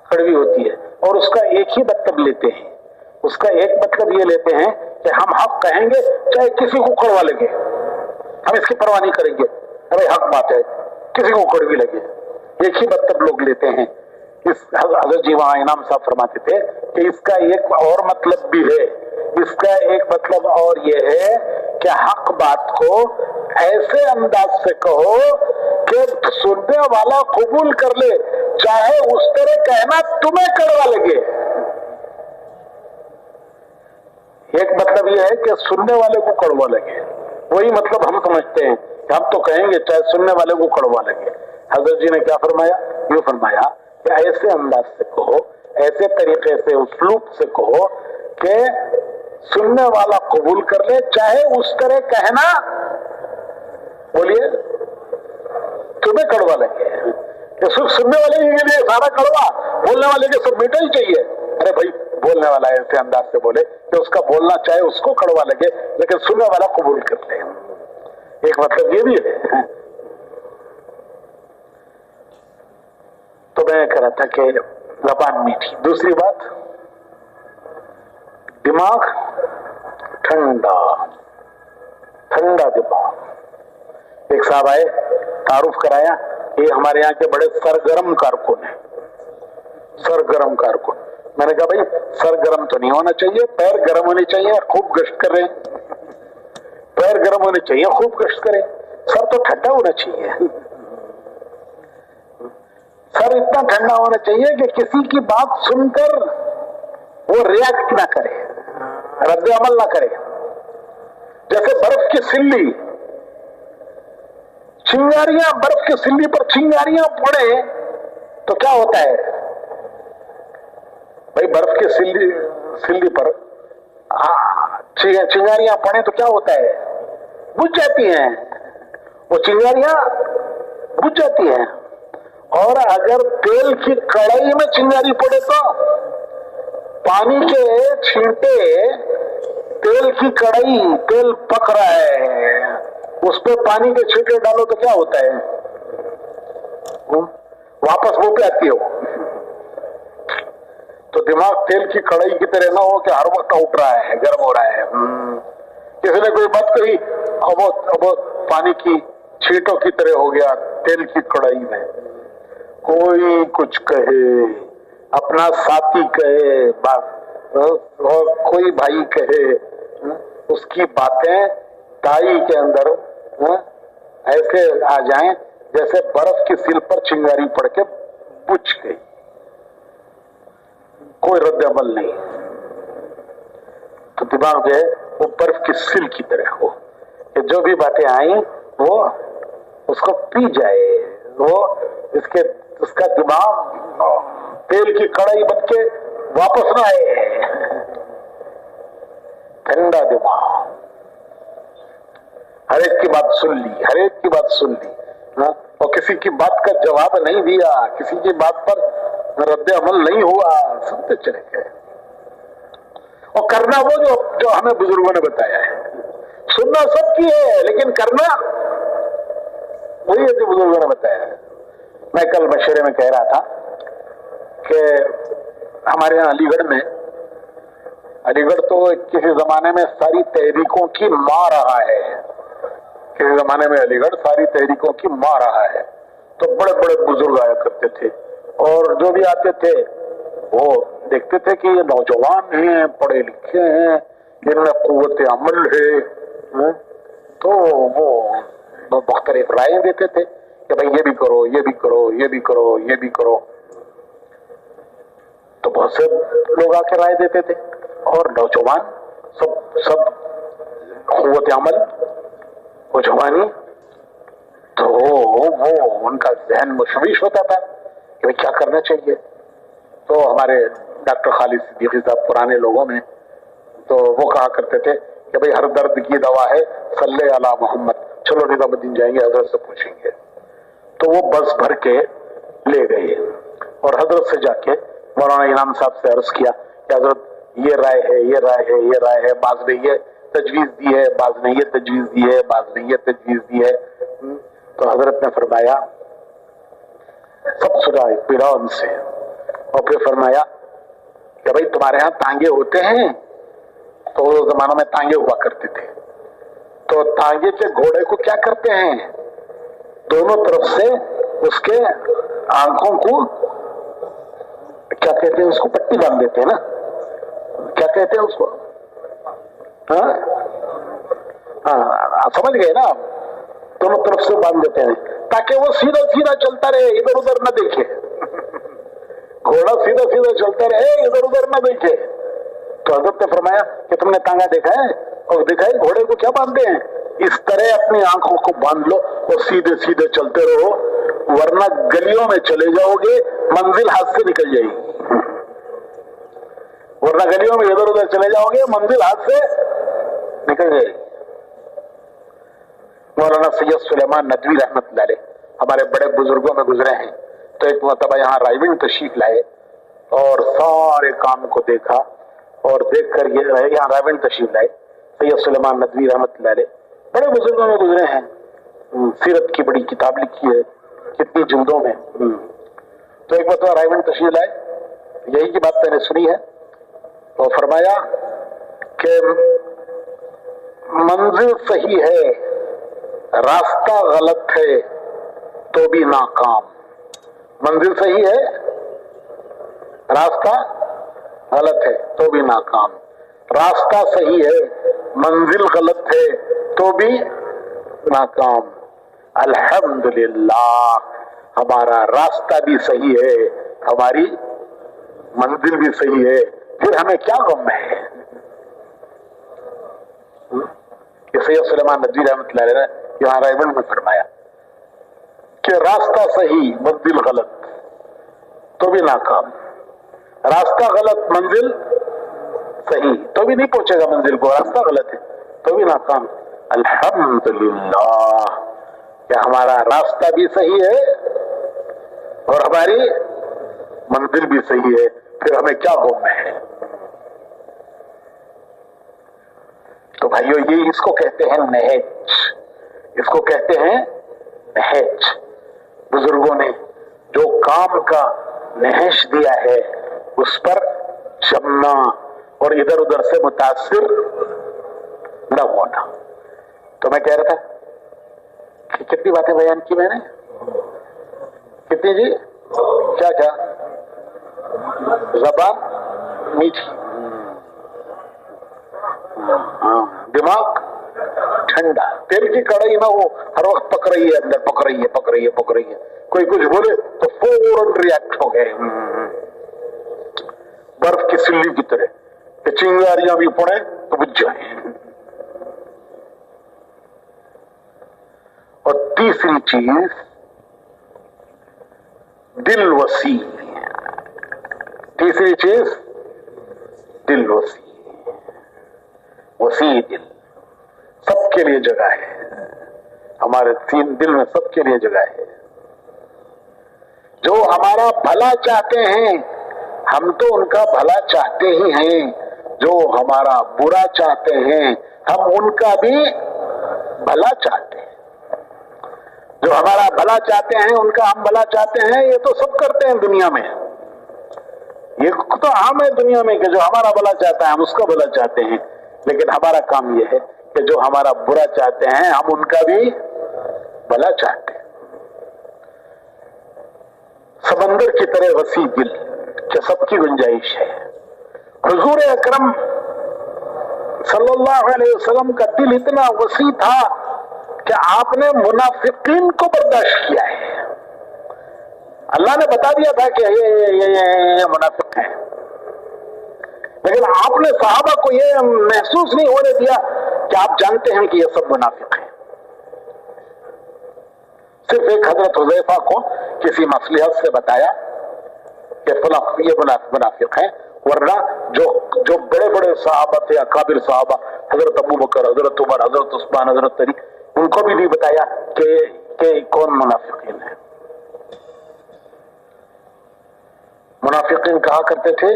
کڑوی ہوتی ہے. اور اس کا ایک ہی مطلب لیتے ہیں، اس کا ایک مطلب یہ لیتے ہیں کہ ہم حق کہیں گے چاہے کسی کو کڑوا لگے، ہم اس کی پرواہ نہیں کریں گے. ارے حق بات ہے، کسی کو کڑوی لگے. ایک ہی مطلب لوگ لیتے ہیں. اس حضرت جی وہاں انعام صاحب فرماتے تھے کہ اس کا ایک اور مطلب بھی ہے. اس کا ایک مطلب اور یہ ہے کہ حق بات کو ایسے انداز سے کہو کہ سننے والا قبول کر لے، چاہے اس طرح کہنا تمہیں کڑوا لگے. ایک مطلب یہ ہے کہ سننے والے کو کڑوا لگے، وہی مطلب ہم سمجھتے ہیں کہ ہم تو کہیں گے چاہے سننے والے کو کڑوا لگے. حضرت جی نے کیا فرمایا؟ یہ فرمایا کہ ایسے انداز سے کہو، ایسے طریقے سے، اسلوب سے کہو کہ سننے والا قبول کر لے، چاہے اس طرح کہنا، بولیے، تمہیں کڑوا لگے. کہ صرف سننے والے کے لیے سارا کڑوا، بولنے والے کے سب میٹھا ہی چاہیے. ارے بھائی بولنے والا ایسے انداز سے بولے کہ اس کا بولنا چاہے اس کو کڑوا لگے لیکن سننے والا قبول کر لے. ایک مطلب یہ بھی ہے. تو میں کہہ رہا تھا کہ زبان میٹھی. دوسری بات، دماغ ٹھنڈا، ٹھنڈا دماغ. ایک صاحب آئے، تعارف کرایا، یہ ہمارے یہاں کے بڑے سرگرم کارکن ہیں. سرگرم کارکن. میں نے کہا بھائی سرگرم تو نہیں ہونا چاہیے، پیر گرم ہونے چاہیے، خوب گشت کر رہے ہیں. پیر گرم ہونے چاہیے، خوب گشت کریں. سر تو ٹھنڈا ہونا چاہیے. سر اتنا ٹھنڈا ہونا چاہیے کہ کسی کی بات سن کر وہ ریاکٹ نہ کرے، رد عمل نہ کرے. جیسے برف کی سلی चिंगारियां, बर्फ की सिल्ली पर चिंगारियां पड़े तो क्या होता है भाई? बर्फ की सिल्ली पर चिंगारियां पड़े तो क्या होता है? बुझ जाती हैं वो चिंगारियां, बुझ जाती हैं। और अगर तेल की कढ़ाई में चिंगारी पड़े तो पानी के छींटे, तेल की कढ़ाई, तेल पक रहा है, उस पे पानी के छींटे डालो तो क्या होता है? वापस वो पे आती है वो। तो दिमाग तेल की कढ़ाई की तरह ना हो कि हर वक्त उठ रहा है, गर्म हो रहा है। किसी ने कोई बात कही, अब वो पानी की छींटों की तरह हो गया तेल की कढ़ाई में। कोई कुछ कहे, अपना साथी कहे, और कोई भाई कहे, उसकी बातें ताई के अंदर ऐसे आ जाएं जैसे बर्फ की सिल पर चिंगारी पड़ के बुझ गई, कोई रद्द अमल नहीं। तो दिमाग जो है वो बर्फ की सिल की तरह हो कि जो भी बातें आई वो उसको पी जाए, वो उसका दिमाग तेल की कढ़ाई बन के वापस ना आए। ठंडा दिमाग, हर एक की बात सुन ली, हर एक की बात सुन ली, और किसी की बात का जवाब नहीं दिया, किसी की बात पर रद्द अमल नहीं हुआ, सुनते चले गए। और करना वो जो हमें बुजुर्गों ने बताया है। सुनना सबकी है लेकिन करना वही है जो बुजुर्गों ने बताया है। मैं कल मशवरे में कह रहा था कि हमारे यहाँ अलीगढ़ तो किसी जमाने में सारी तहरीकों की मां रहा है। किसी जमाने में अलीगढ़ सारी तहरीकों की मां रहा है। तो बड़े बड़े बुजुर्ग आया करते थे और जो भी आते थे वो देखते थे कि ये नौजवान हैं, पढ़े लिखे हैं, इनमें कुव्वत अमल है, तो वो मुख्तलिफ राय देते थे कि भाई ये भी करो, ये भी करो, ये भी करो, ये भी करो। तो बहुत से लोग आके राय देते थे और नौजवान सब कुव्वत अमल, वो जवानी, तो वो उनका जहन मुशविश होता था कि भाई क्या करना चाहिए। तो हमारे डॉक्टर खालिद सिद्दीकी साहब पुराने लोगों में तो वो कहा करते थे कि भाई हर दर्द की दवा है सल्ले अला मोहम्मद, चलो निजामुद्दीन जाएंगे हजरत से पूछेंगे। तो वो बस भर के ले गए और हजरत से जाके मौलाना इनाम साहब से अर्ज किया कि हजरत ये राय है, ये राय है, ये राय है, बाज ने ये तजवीज दी है, बाज ने ये तजवीज दी है, बाज ने ये तजवीज दी है। तो हजरत ने फरमाया, सब सुना पीड़ा उनसे, और फिर फरमाया कि भाई तुम्हारे यहाँ तांगे होते हैं? तो उस जमाने में तांगे हुआ करते थे। तो तांगे के घोड़े को क्या करते हैं? दोनों तरफ से उसके आंखों को क्या कहते हैं, उसको पट्टी बांध देते हैं ना, क्या कहते हैं उसको? हाँ, समझ गए ना? दोनों तरफ से बांध देते हैं ताकि वो सीधा सीधा चलता रहे, इधर उधर न देखे। घोड़ा सीधा सीधा चलता रहे, इधर उधर न देखे। तो हजरत ने फरमाया कि तुमने तांगा देखा है? और देखा है घोड़े को क्या बांधते हैं? इस तरह अपनी आंखों को बांध लो और सीधे सीधे चलते रहो, वरना गलियों में चले जाओगे, मंजिल हाथ से निकल जाएगी। वरना गलियों में इधर उधर चले जाओगे, मंजिल हाथ से निकल जाएगी। मौलाना सैयद सुलेमान नदवी रहमतुल्लाह अलैह हमारे बड़े बुजुर्गों में गुजरे हैं। तो एक मरतबा यहाँ रायविंड तशरीफ लाए और सारे काम को देखा, और देखकर ये यहाँ रायविंड तशरीफ लाए। सैयद सुलेमान नदवी रहमतुल्लाह अलैह बड़े बुजुर्गों में गुजरे हैं, सीरत की बड़ी किताब लिखी है, कितनी जिल्दों में। तो एक मरतबा रायविंड तशरीफ लाए, यही की बात मैंने सुनी है। तो फरमाया कि मंजिल सही है, रास्ता गलत है तो भी नाकाम। मंजिल सही है, रास्ता गलत है तो भी नाकाम। रास्ता सही है, मंजिल गलत है तो भी नाकाम। अल्हम्दुलिल्लाह, हमारा रास्ता भी सही है, हमारी मंजिल भी सही है, फिर हमें क्या गम है? सैयद सुलेमान नदवी रहमतुल्लाह अलैह ने यहाँ रायविंड में फरमाया। کہ راستہ صحیح منزل غلط تو بھی ناکام، راستہ غلط منزل صحیح تو بھی نہیں پہنچے گا منزل کو، راستہ غلط ہے تو بھی ناکام۔ الحمدللہ کہ ہمارا راستہ بھی صحیح ہے اور ہماری منزل بھی صحیح ہے، پھر ہمیں کیا غم ہے؟ تو بھائیو یہ اس کو کہتے ہیں نہج، اس کو کہتے ہیں نہج۔ بزرگوں نے جو کام کا نہج دیا ہے اس پر جمنا اور ادھر ادھر سے متاثر نہ ہونا۔ تو میں کہہ رہا تھا کہ کتنی باتیں بیان کی میں نے، کتنی جی؟ کیا زبان میٹھی، دماغ ٹھنڈا، تیل کی کڑائی نہ ہو ہر وقت پک رہی ہے اندر، پک رہی ہے، کوئی کچھ بولے تو فوراً ریاکٹ ہو گئے، برف کی سلی کی طرح کہ چنگاریاں بھی پڑے تو بجھ جائیں۔ اور تیسری چیز دل وسیع، تیسری چیز دل وسیع دل، سب کے لیے جگہ ہے، ہمارے دل میں سب کے لیے جگہ ہے۔ جو ہمارا بھلا چاہتے ہیں ہم تو ان کا بھلا چاہتے ہی ہیں، جو ہمارا برا چاہتے ہیں ہم ان کا بھی بھلا چاہتے ہیں۔ جو ہمارا بھلا چاہتے ہیں ان کا ہم بھلا چاہتے ہیں، یہ تو سب کرتے ہیں دنیا میں، یہ تو عام ہے دنیا میں کہ جو ہمارا بھلا چاہتا ہے ہم اس کا بھلا چاہتے ہیں، لیکن ہمارا کام یہ ہے کہ جو ہمارا برا چاہتے ہیں ہم ان کا بھی بھلا چاہتے ہیں۔ سمندر کی طرح وسیع دل کہ سب کی گنجائش ہے۔ حضور اکرم صلی اللہ علیہ وسلم کا دل اتنا وسیع تھا کہ آپ نے منافقین کو برداشت کیا ہے۔ اللہ نے بتا دیا تھا کہ یہ منافق ہیں، لیکن آپ نے صحابہ کو یہ محسوس نہیں ہونے دیا کہ آپ جانتے ہیں کہ یہ سب منافق ہیں۔ صرف ایک حضرت حذیفہ کو کسی مصلحت سے بتایا کہ فلاں یہ منافق ہیں، ورنہ جو بڑے بڑے صحابہ تھے، اکابر صحابہ، حضرت ابو بکر، حضرت عمر، حضرت عثمان، حضرت علی، ان کو بھی نہیں بتایا کہ کون منافقین ہیں۔ منافقین کہا کرتے تھے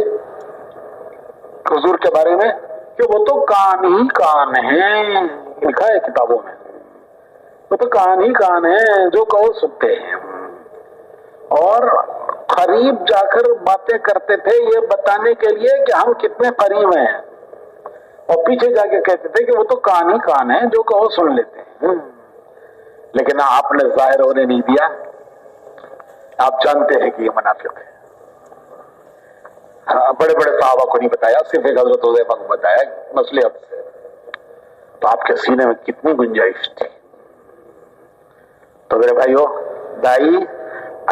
حضور کے بارے میں کہ وہ تو کان ہی کان ہیں، لکھا ہے کتابوں میں، وہ تو کان ہی کان ہیں جو کہو سنتے ہیں، اور قریب جا کر باتیں کرتے تھے یہ بتانے کے لیے کہ ہم کتنے قریب ہیں، اور پیچھے جا کے کہتے تھے کہ وہ تو کان ہی کان ہیں جو کہو سن لیتے ہیں۔ لیکن آپ نے ظاہر ہونے نہیں دیا، آپ جانتے ہیں کہ یہ منافق ہے۔ بڑے بڑے صحابہ کو نہیں بتایا، صرف ایک حضرت حذیفہ کو بتایا مصلحت سے۔ تو آپ کے سینے میں کتنی گنجائش تھی۔ تو میرے بھائیو، دائی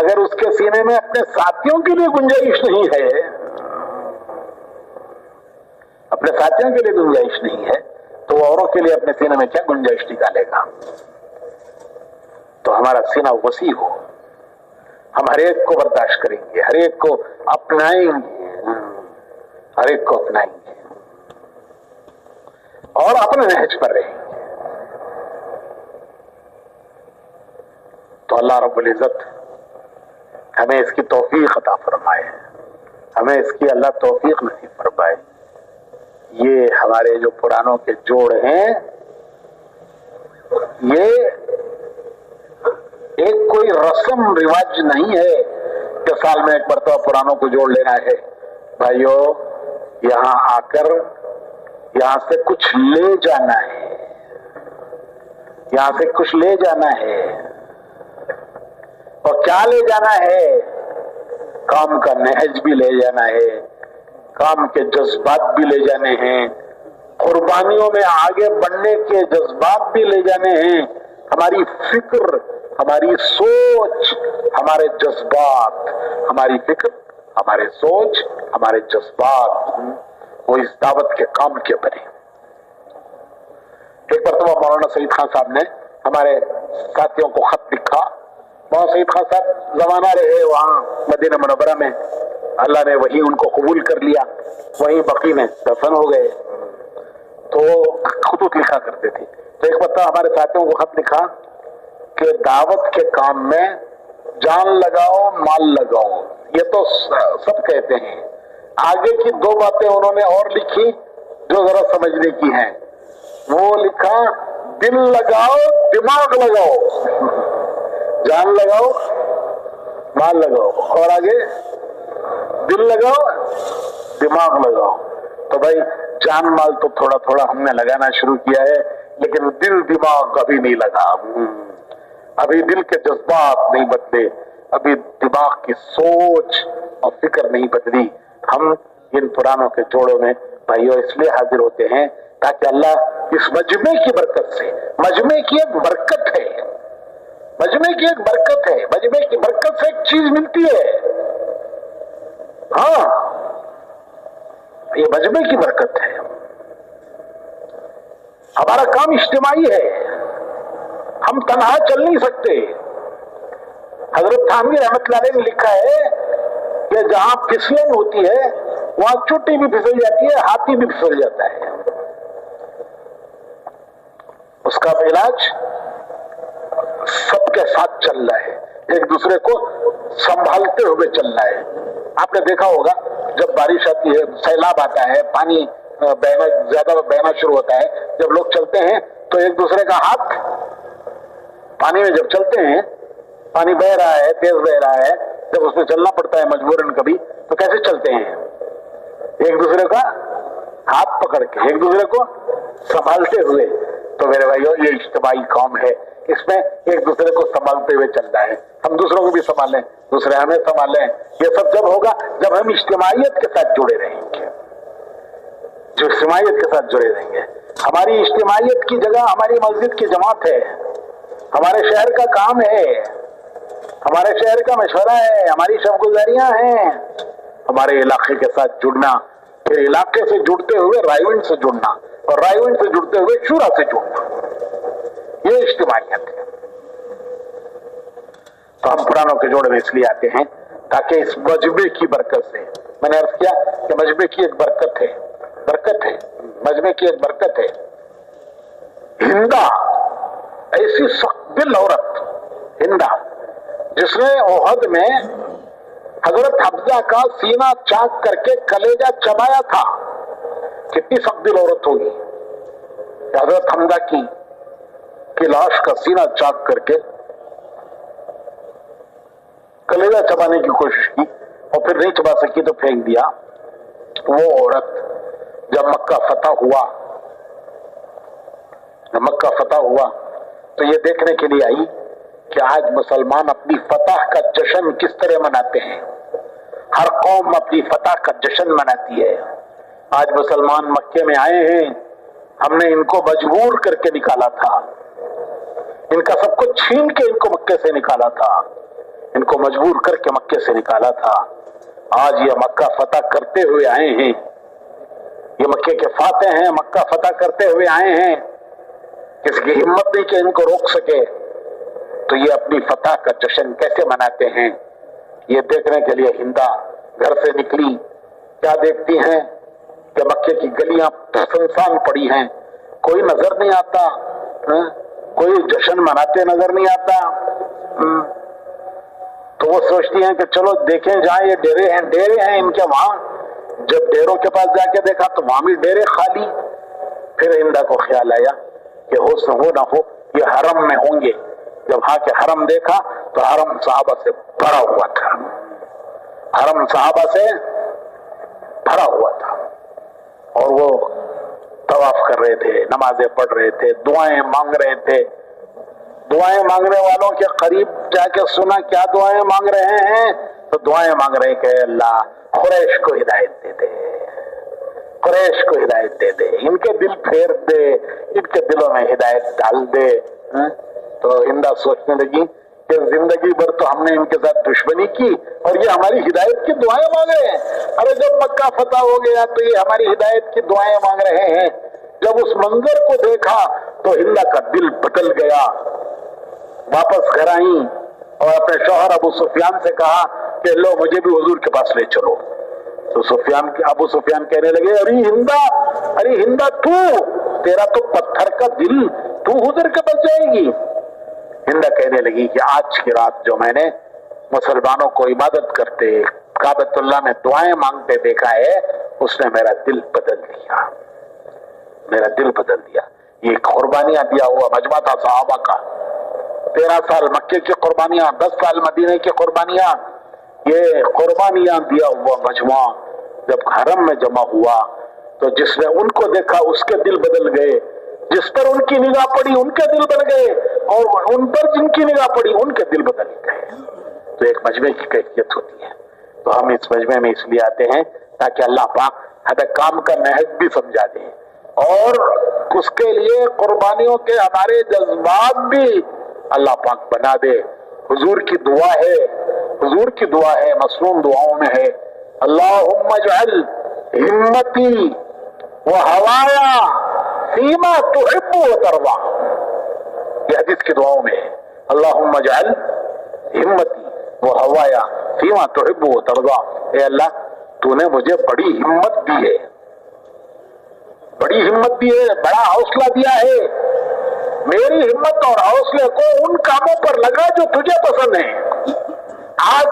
اگر اس کے سینے میں اپنے ساتھیوں کے لیے گنجائش نہیں ہے، اپنے ساتھیوں کے لیے گنجائش نہیں ہے تو وہ اوروں کے لیے اپنے سینے میں کیا گنجائش نکالے گا؟ تو ہمارا سینہ وسیع ہو، ہم ہر ایک کو برداشت کریں گے، ہر ایک کو اپنائیں گے، ہر ایک کو اپنائیں گے اور اپنے نہج پر رہیں گے۔ تو اللہ رب العزت ہمیں اس کی توفیق عطا فرمائے، ہمیں اس کی اللہ توفیق نصیب فرمائے۔ یہ ہمارے جو پرانوں کے جوڑ ہیں، یہ ایک کوئی رسم رواج نہیں ہے کہ سال میں ایک مرتبہ پرانوں کو جوڑ لینا ہے۔ بھائیو، یہاں آ کر یہاں سے کچھ لے جانا ہے، یہاں سے کچھ لے جانا ہے، اور کیا لے جانا ہے؟ کام کا نہج بھی لے جانا ہے، کام کے جذبات بھی لے جانے ہیں، قربانیوں میں آگے بڑھنے کے جذبات بھی لے جانے ہیں، ہماری فکر، ہماری سوچ، ہمارے جذبات، ہماری فکر، ہمارے سوچ، ہمارے جذبات وہ اس دعوت کے کام کے بنے۔ ایک مرتبہ مولانا سعید خان صاحب نے ہمارے ساتھیوں کو خط لکھا، वहाँ सईद खान साहब जमाना रहे वहाँ मदीना मुनव्वरा में, अल्लाह ने वही उनको कबूल कर लिया, वहीं बकी में दफन हो गए। तो खुतूत लिखा करते थे। तो एक बता हमारे साथियों को खत लिखा कि दावत के काम में जान लगाओ माल लगाओ, ये तो सब कहते हैं। आगे की दो बातें उन्होंने और लिखी जो जरा समझने की हैं। वो लिखा दिल लगाओ दिमाग लगाओ, जान लगाओ माल लगाओ, और आगे दिल लगाओ दिमाग लगाओ। तो भाई जान माल तो थोड़ा थोड़ा हमने लगाना शुरू किया है, लेकिन दिल दिमाग अभी नहीं लगा। अभी दिल के जज्बात नहीं बदले, अभी दिमाग की सोच और फिक्र नहीं बदली। हम इन पुरानों के जोड़ों में भाइयों इसलिए हाजिर होते हैं ताकि अल्लाह इस मजमे की बरकत से, मजमे की एक बरकत है, मजमे की एक बरकत है, मजमे की बरकत से एक चीज मिलती है। हाँ, ये मजमे की बरकत है। हमारा काम इज्तिमाई है, हम तन्हा चल नहीं सकते। हजरत थानवी रहमतुल्लाह अलैह ने लिखा है कि जहां फिसलन होती है वहां चोटी भी फिसल जाती है, हाथी भी फिसल जाता है। उसका इलाज सबके साथ चल रहा है, एक दूसरे को संभालते हुए चलना है। आपने देखा होगा जब बारिश आती है, सैलाब आता है, पानी ज्यादा बहना शुरू होता है, जब लोग चलते हैं तो एक दूसरे का हाथ पानी में, जब चलते हैं पानी बह रहा है, तेज बह रहा है, जब उसमें चलना पड़ता है मजबूरन कभी, तो कैसे चलते हैं? एक दूसरे का हाथ पकड़ के, एक दूसरे को संभालते हुए। तो मेरे भाइयों ये इज्तिमाई कौम है, इसमें एक दूसरे को संभालते हुए चलना है। हम दूसरों को भी संभालें, दूसरे हमें संभालें। ये सब जब होगा जब हम इज्तिमाइयत के साथ जुड़े रहेंगे, जो इज्तिमाइयत के साथ जुड़े रहेंगे। हमारी इज्तिमाइयत की जगह हमारी मस्जिद की जमात है, हमारे शहर का काम है, हमारे शहर का मशवरा है, हमारी शबगुजारियां हैं, हमारे इलाके के साथ जुड़ना, फिर इलाके से जुड़ते हुए रायविंड से जुड़ना, और रायविंड से जुड़ते हुए शूरा से जुड़ना, ये इज्तिमाइयत है। तो हम पुरानों के जोड़ में इसलिए आते हैं ताकि इस मजमे की बरकत से, मैंने अर्ज किया कि मजमे की एक बरकत है, बरकत है, मजमे की एक बरकत है। हिंदा ऐसी सख्त दिल औरत, हिंदा जिसने ओहद में हजरत हफ्जा का सीना चाक करके कलेजा चबाया था, कितनी सख्त दिल औरत होगी। हजरत हमजा की लाश का सीना चाक करके कलेजा चबाने की कोशिश की और फिर नहीं चबा सकी तो फेंक दिया। वो औरत जब मक्का फतह हुआ तो ये देखने के लिए आई कि आज मुसलमान अपनी फतह का जश्न किस तरह मनाते हैं। हर कौम अपनी फतह का जश्न मनाती है। आज मुसलमान मक्के में आए हैं, हमने इनको मजबूर करके निकाला था, इनका सब कुछ छीन के इनको मक्के से निकाला था, इनको मजबूर करके मक्के से निकाला था। आज ये मक्का फतह करते हुए आए हैं, ये मक्के के फातेह हैं, मक्का फतह करते हुए आए हैं। किसी की हिम्मत नहीं कि इनको रोक सके। तो ये अपनी फतह का जश्न कैसे मनाते हैं, ये देखने के लिए हिंदा घर से निकली। क्या देखती हैं कि मक्के की गलियां सुनसान पड़ी हैं, कोई नजर नहीं आता, कोई जश्न मनाते नजर नहीं आता। तो वो सोचती हैं कि चलो देखें जहां ये डेरे हैं इनके, वहां जब डेरों के पास जाके देखा तो वहां भी डेरे खाली। फिर हिंदा को ख्याल आया कि हो ना हो ये हरम में होंगे। जब वहां के हरम देखा तो हरम सहाबा से भरा हुआ था, हरम सहाबा से भरा हुआ था, और वो तवाफ कर रहे थे, नमाजें पढ़ रहे थे, दुआएं मांग रहे थे। दुआएं मांगने वालों के करीब जाके सुना क्या दुआएं मांग रहे हैं, तो दुआएं मांग रहे कि अल्लाह कुरैश को हिदायत दे दे, कुरैश को हिदायत दे दे, इनके दिल फेर दे, इनके दिलों में हिदायत डाल दे। तो हिंदा सोचने लगी कि जिंदगी भर तो हमने इनके साथ दुश्मनी की और ये हमारी हिदायत की दुआएं मांग रहे हैं। अरे जब मक्का फतह हो गया तो ये हमारी हिदायत की दुआएं मांग रहे हैं। जब उस मंजर को देखा तो हिंदा का दिल बदल गया। वापस घर आई اور اپنے شوہر ابو سفیان سے کہا کہ لو مجھے بھی حضور کے پاس لے چلو. تو ابو سفیان کہنے لگے ارے ہندا تیرا تو پتھر کا دل، تو حضور کے پاس جائے گی؟ ہندا کہنے لگی کہ آج کی رات جو میں نے مسلمانوں کو عبادت کرتے کعبۃ اللہ میں دعائیں مانگتے دیکھا ہے، اس نے میرا دل بدل دیا. یہ قربانیاں دیا ہوا مجمع تھا صحابہ کا. 13 سال مکے کی قربانیاں، 10 سال مدینے کی قربانیاں، یہ قربانیاں دیا ہوا مجمع جب حرم میں جمع ہوا تو جس نے ان کو دیکھا اس کے دل بدل گئے، جس پر ان کی نگاہ پڑی ان کے دل بدل گئے، اور ان پر جن کی نگاہ پڑی ان کے دل بدل گئے. تو ایک مجمع کی کیفیت ہوتی ہے. تو ہم اس مجمع میں اس لیے آتے ہیں تاکہ اللہ پاک ہمیں کام کا نہج بھی سمجھا دے، اور اس کے لیے قربانیوں کے ہمارے جذبات بھی اللہ پاک بنا دے. حضور کی دعا ہے مسنون دعاؤں میں ہے اللہم اجعل ہمتی و ہوایا فیما تحب و ترضا. یہ حدیث کی دعاؤں میں ہے اللہم اجعل ہمتی و ہوایا فیما تحب و ترضا. اے اللہ تو نے مجھے بڑی ہمت دی ہے، بڑا حوصلہ دیا ہے. میری ہمت اور حوصلے کو ان کاموں پر لگا جو تجھے پسند ہیں. آج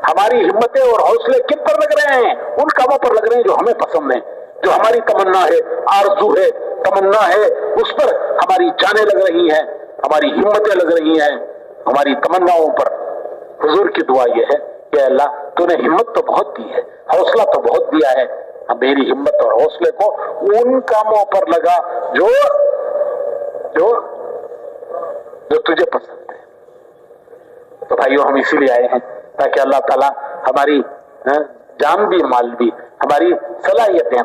ہماری ہمتیں اور حوصلے کن پر لگ رہے ہیں؟ ان کاموں پر لگ رہے ہیں جو ہمیں پسند ہیں، جو ہماری تمنا ہے، آرزو ہے، تمنا ہے، اس پر ہماری جانیں لگ رہی ہیں، ہماری ہمتیں لگ رہی ہیں، ہماری تمناؤں پر. حضور کی دعا یہ ہے کہ اللہ تو نے ہمت تو بہت دی ہے، حوصلہ تو بہت دیا ہے، میری ہمت اور حوصلے کو ان کاموں پر لگا جو تجھے پسند ہے. تو بھائیو ہم اسی لیے آئے ہیں تاکہ اللہ تعالیٰ ہماری جان بھی مال بھی، ہماری صلاحیتیں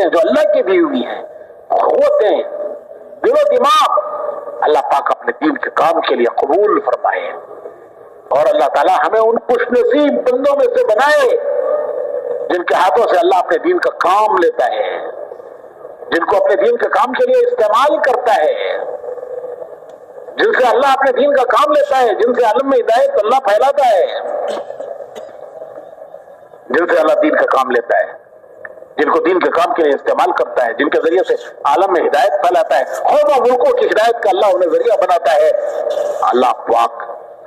جو اللہ کی دی ہوئی ہیں، قوتیں، دل و دماغ، اللہ پاک اپنے دین کے کام کے لیے قبول فرمائے، اور اللہ تعالیٰ ہمیں ان خوش نصیب بندوں میں سے بنائے جن کے ہاتھوں سے اللہ اپنے دین کا کام لیتا ہے، جن کو اپنے دین کے کام کے لیے استعمال کرتا ہے، جن سے اللہ اپنے دین کا کام لیتا ہے، جن سے عالم میں ہدایت اللہ پھیلاتا ہے، جن سے اللہ دین کا کام لیتا ہے، جن کو دین کے کام کے لیے استعمال کرتا ہے، جن کے ذریعے سے عالم میں ہدایت پھیلاتا ہے، قوموں ملکوں کی ہدایت کا اللہ انہیں ذریعہ بناتا ہے. اللہ پاک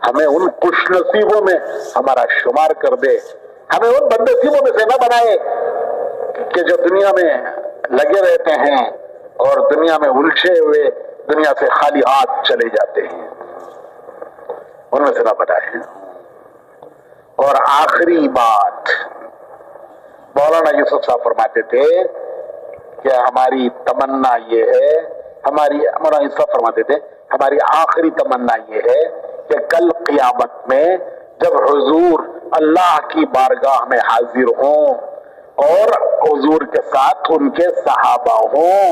ہمیں ان خوش نصیبوں میں ہمارا شمار کر دے، ہمیں ان بد نصیبوں میں سے نہ بنائے کہ جو دنیا میں لگے رہتے ہیں اور دنیا میں الجھے ہوئے دنیا سے خالی ہاتھ چلے جاتے ہیں، ان میں سے نہ بنائے. اور آخری بات مولانا یوسف صاحب فرماتے تھے کہ ہماری تمنا یہ ہے، مولانا یوسف صاحب فرماتے تھے ہماری آخری تمنا یہ ہے کہ کل قیامت میں جب حضور اللہ کی بارگاہ میں حاضر ہوں اور حضور کے ساتھ ان کے صحابہ ہوں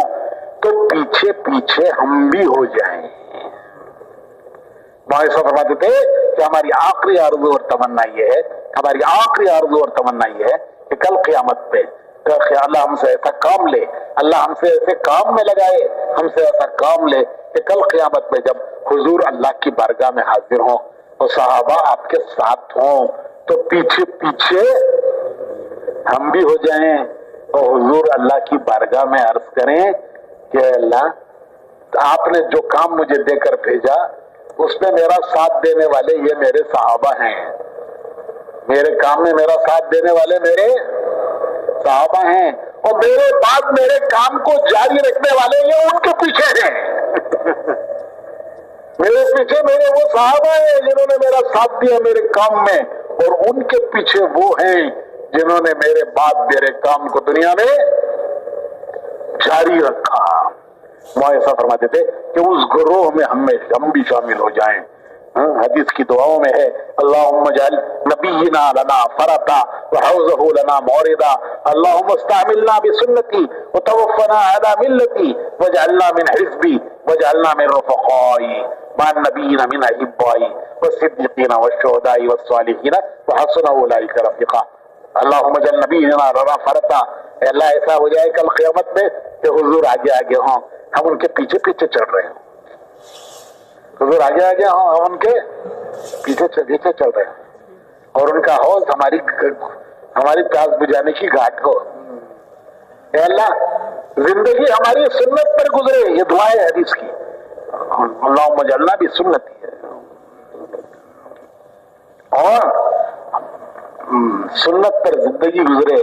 تو پیچھے پیچھے ہم بھی ہو جائیں. مولانا صاحب فرماتے تھے کہ ہماری آخری آرزو اور تمنا یہ ہے کہ کل قیامت پہ اللہ ہم سے ایسا کام لے، اللہ ہم سے ایسے کام میں لگائے، ہم سے ایسا کام لے کہ کل قیامت میں جب حضور اللہ کی بارگاہ میں حاضر ہوں اور صحابہ آپ کے ساتھ ہوں تو پیچھے پیچھے ہم بھی ہو جائیں اور حضور اللہ کی بارگاہ میں عرض کریں کہ اللہ آپ نے جو کام مجھے دے کر بھیجا اس میں میرا ساتھ دینے والے یہ میرے صحابہ ہیں، میرے کام میں میرا ساتھ دینے والے میرے صحابہ ہیں، اور میرے بعد میرے کام کو جاری رکھنے والے یہ ان کے پیچھے ہیں. میرے پیچھے میرے وہ صحابہ ہیں جنہوں نے میرا ساتھ دیا میرے کام میں، اور ان کے پیچھے وہ ہیں جنہوں نے میرے بعد میرے کام کو دنیا میں جاری رکھا. وہ ایسا فرماتے تھے کہ اس گروہ میں ہم بھی شامل ہو جائیں. حدیث کی دعاؤں میں ہے اللہم اجعل نبینا لنا فرطا وحوزہ لنا موردا اللہم استعملنا بسنتی وتوفنا علی ملتی وجعلنا من حزبی وجعلنا من رفقائی مع النبیین من احبائی والصدیقین والشہداء والصالحین وحسن اولئک رفیقا. اللہم اجعل نبینا لنا فرطا. اے اللہ ایسا ہو جائے کل قیامت میں کہ حضور آگے آگے ہوں، ہم ان کے پیچھے پیچھے چڑھ رہے ہیں. حضور آگے آگے ہم ان کے پیچھے پیچھے چل رہے ہیں اور ان کا حوض ہماری پیاس بجھانے کی گھاٹ کو. اے اللہ زندگی ہماری سنت پر گزرے. یہ دعا ہے حدیث کی. اللہم اجعلنا بھی سنتی ہے اور سنت پر زندگی گزرے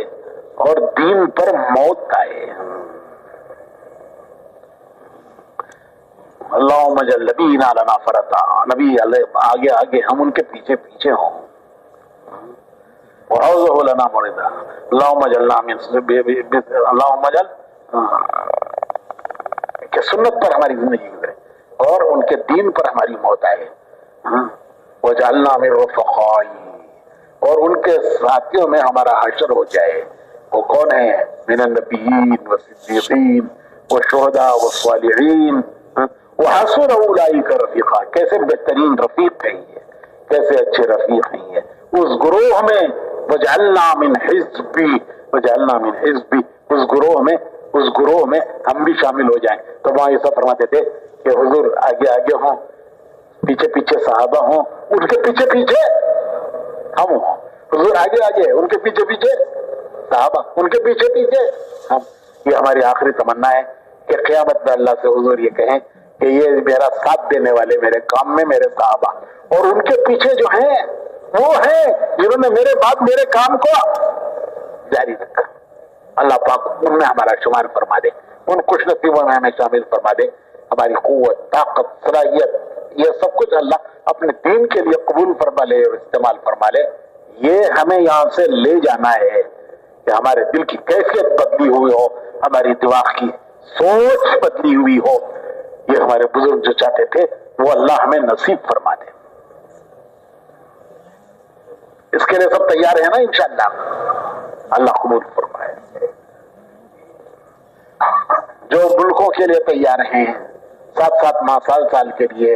اور دین پر موت آئے. اللہم اجعل نبینا لنا فرطا. نبی آگے آگے ہم ان کے پیچھے پیچھے ہوں. وحوضہ لنا مردا. اللہم اجعلنا اللہم اجعل کہ سنت پر ہماری زندگی گزرے اور ان کے دین پر ہماری موت آئے. وجعلنا من رفقائی اور ان کے ساتھیوں میں ہمارا حشر ہو جائے. وہ کون ہیں؟ من النبیین والصدیقین والشہداء والصالحین وحسن اولئک رفیقا. کیسے بہترین رفیق ہیں یہ, کیسے اچھے رفیق ہیں یہ. اس گروہ میں وجعلنا من حزبی اس گروہ میں ہم بھی شامل ہو جائیں. تو وہاں ایسا فرماتے تھے کہ حضور آگے آگے ہوں, پیچھے پیچھے صحابہ ہوں, ان کے پیچھے پیچھے ہم ہوں. حضور آگے آگے ان کے پیچھے پیچھے صحابہ, ان کے پیچھے پیچھے ہم. یہ ہماری آخری تمنا ہے کہ قیامت میں اللہ سے حضور یہ کہیں کہ یہ میرا ساتھ دینے والے میرے کام میں میرے صحابہ, اور ان کے پیچھے جو ہیں وہ ہیں جنہوں نے میرے بعد میرے کام کو جاری رکھا. اللہ پاک ان میں ہمارا شمار فرما دے, ان خوش نصیبوں میں ہمیں شامل فرما دے. ہماری قوت, طاقت, صلاحیت, یہ سب کچھ اللہ اپنے دین کے لیے قبول فرما لے اور استعمال فرما لے. یہ ہمیں یہاں سے لے جانا ہے کہ ہمارے دل کی کیفیت بدلی ہوئی ہو, ہماری دماغ کی سوچ بدلی ہوئی ہو. یہ ہمارے بزرگ جو چاہتے تھے وہ اللہ ہمیں نصیب فرما دے. اس کے لیے سب تیار ہیں نا انشاءاللہ؟ اللہ قبول فرمائے. جو ملکوں کے لیے تیار ہیں 7 ماہ سال کے لیے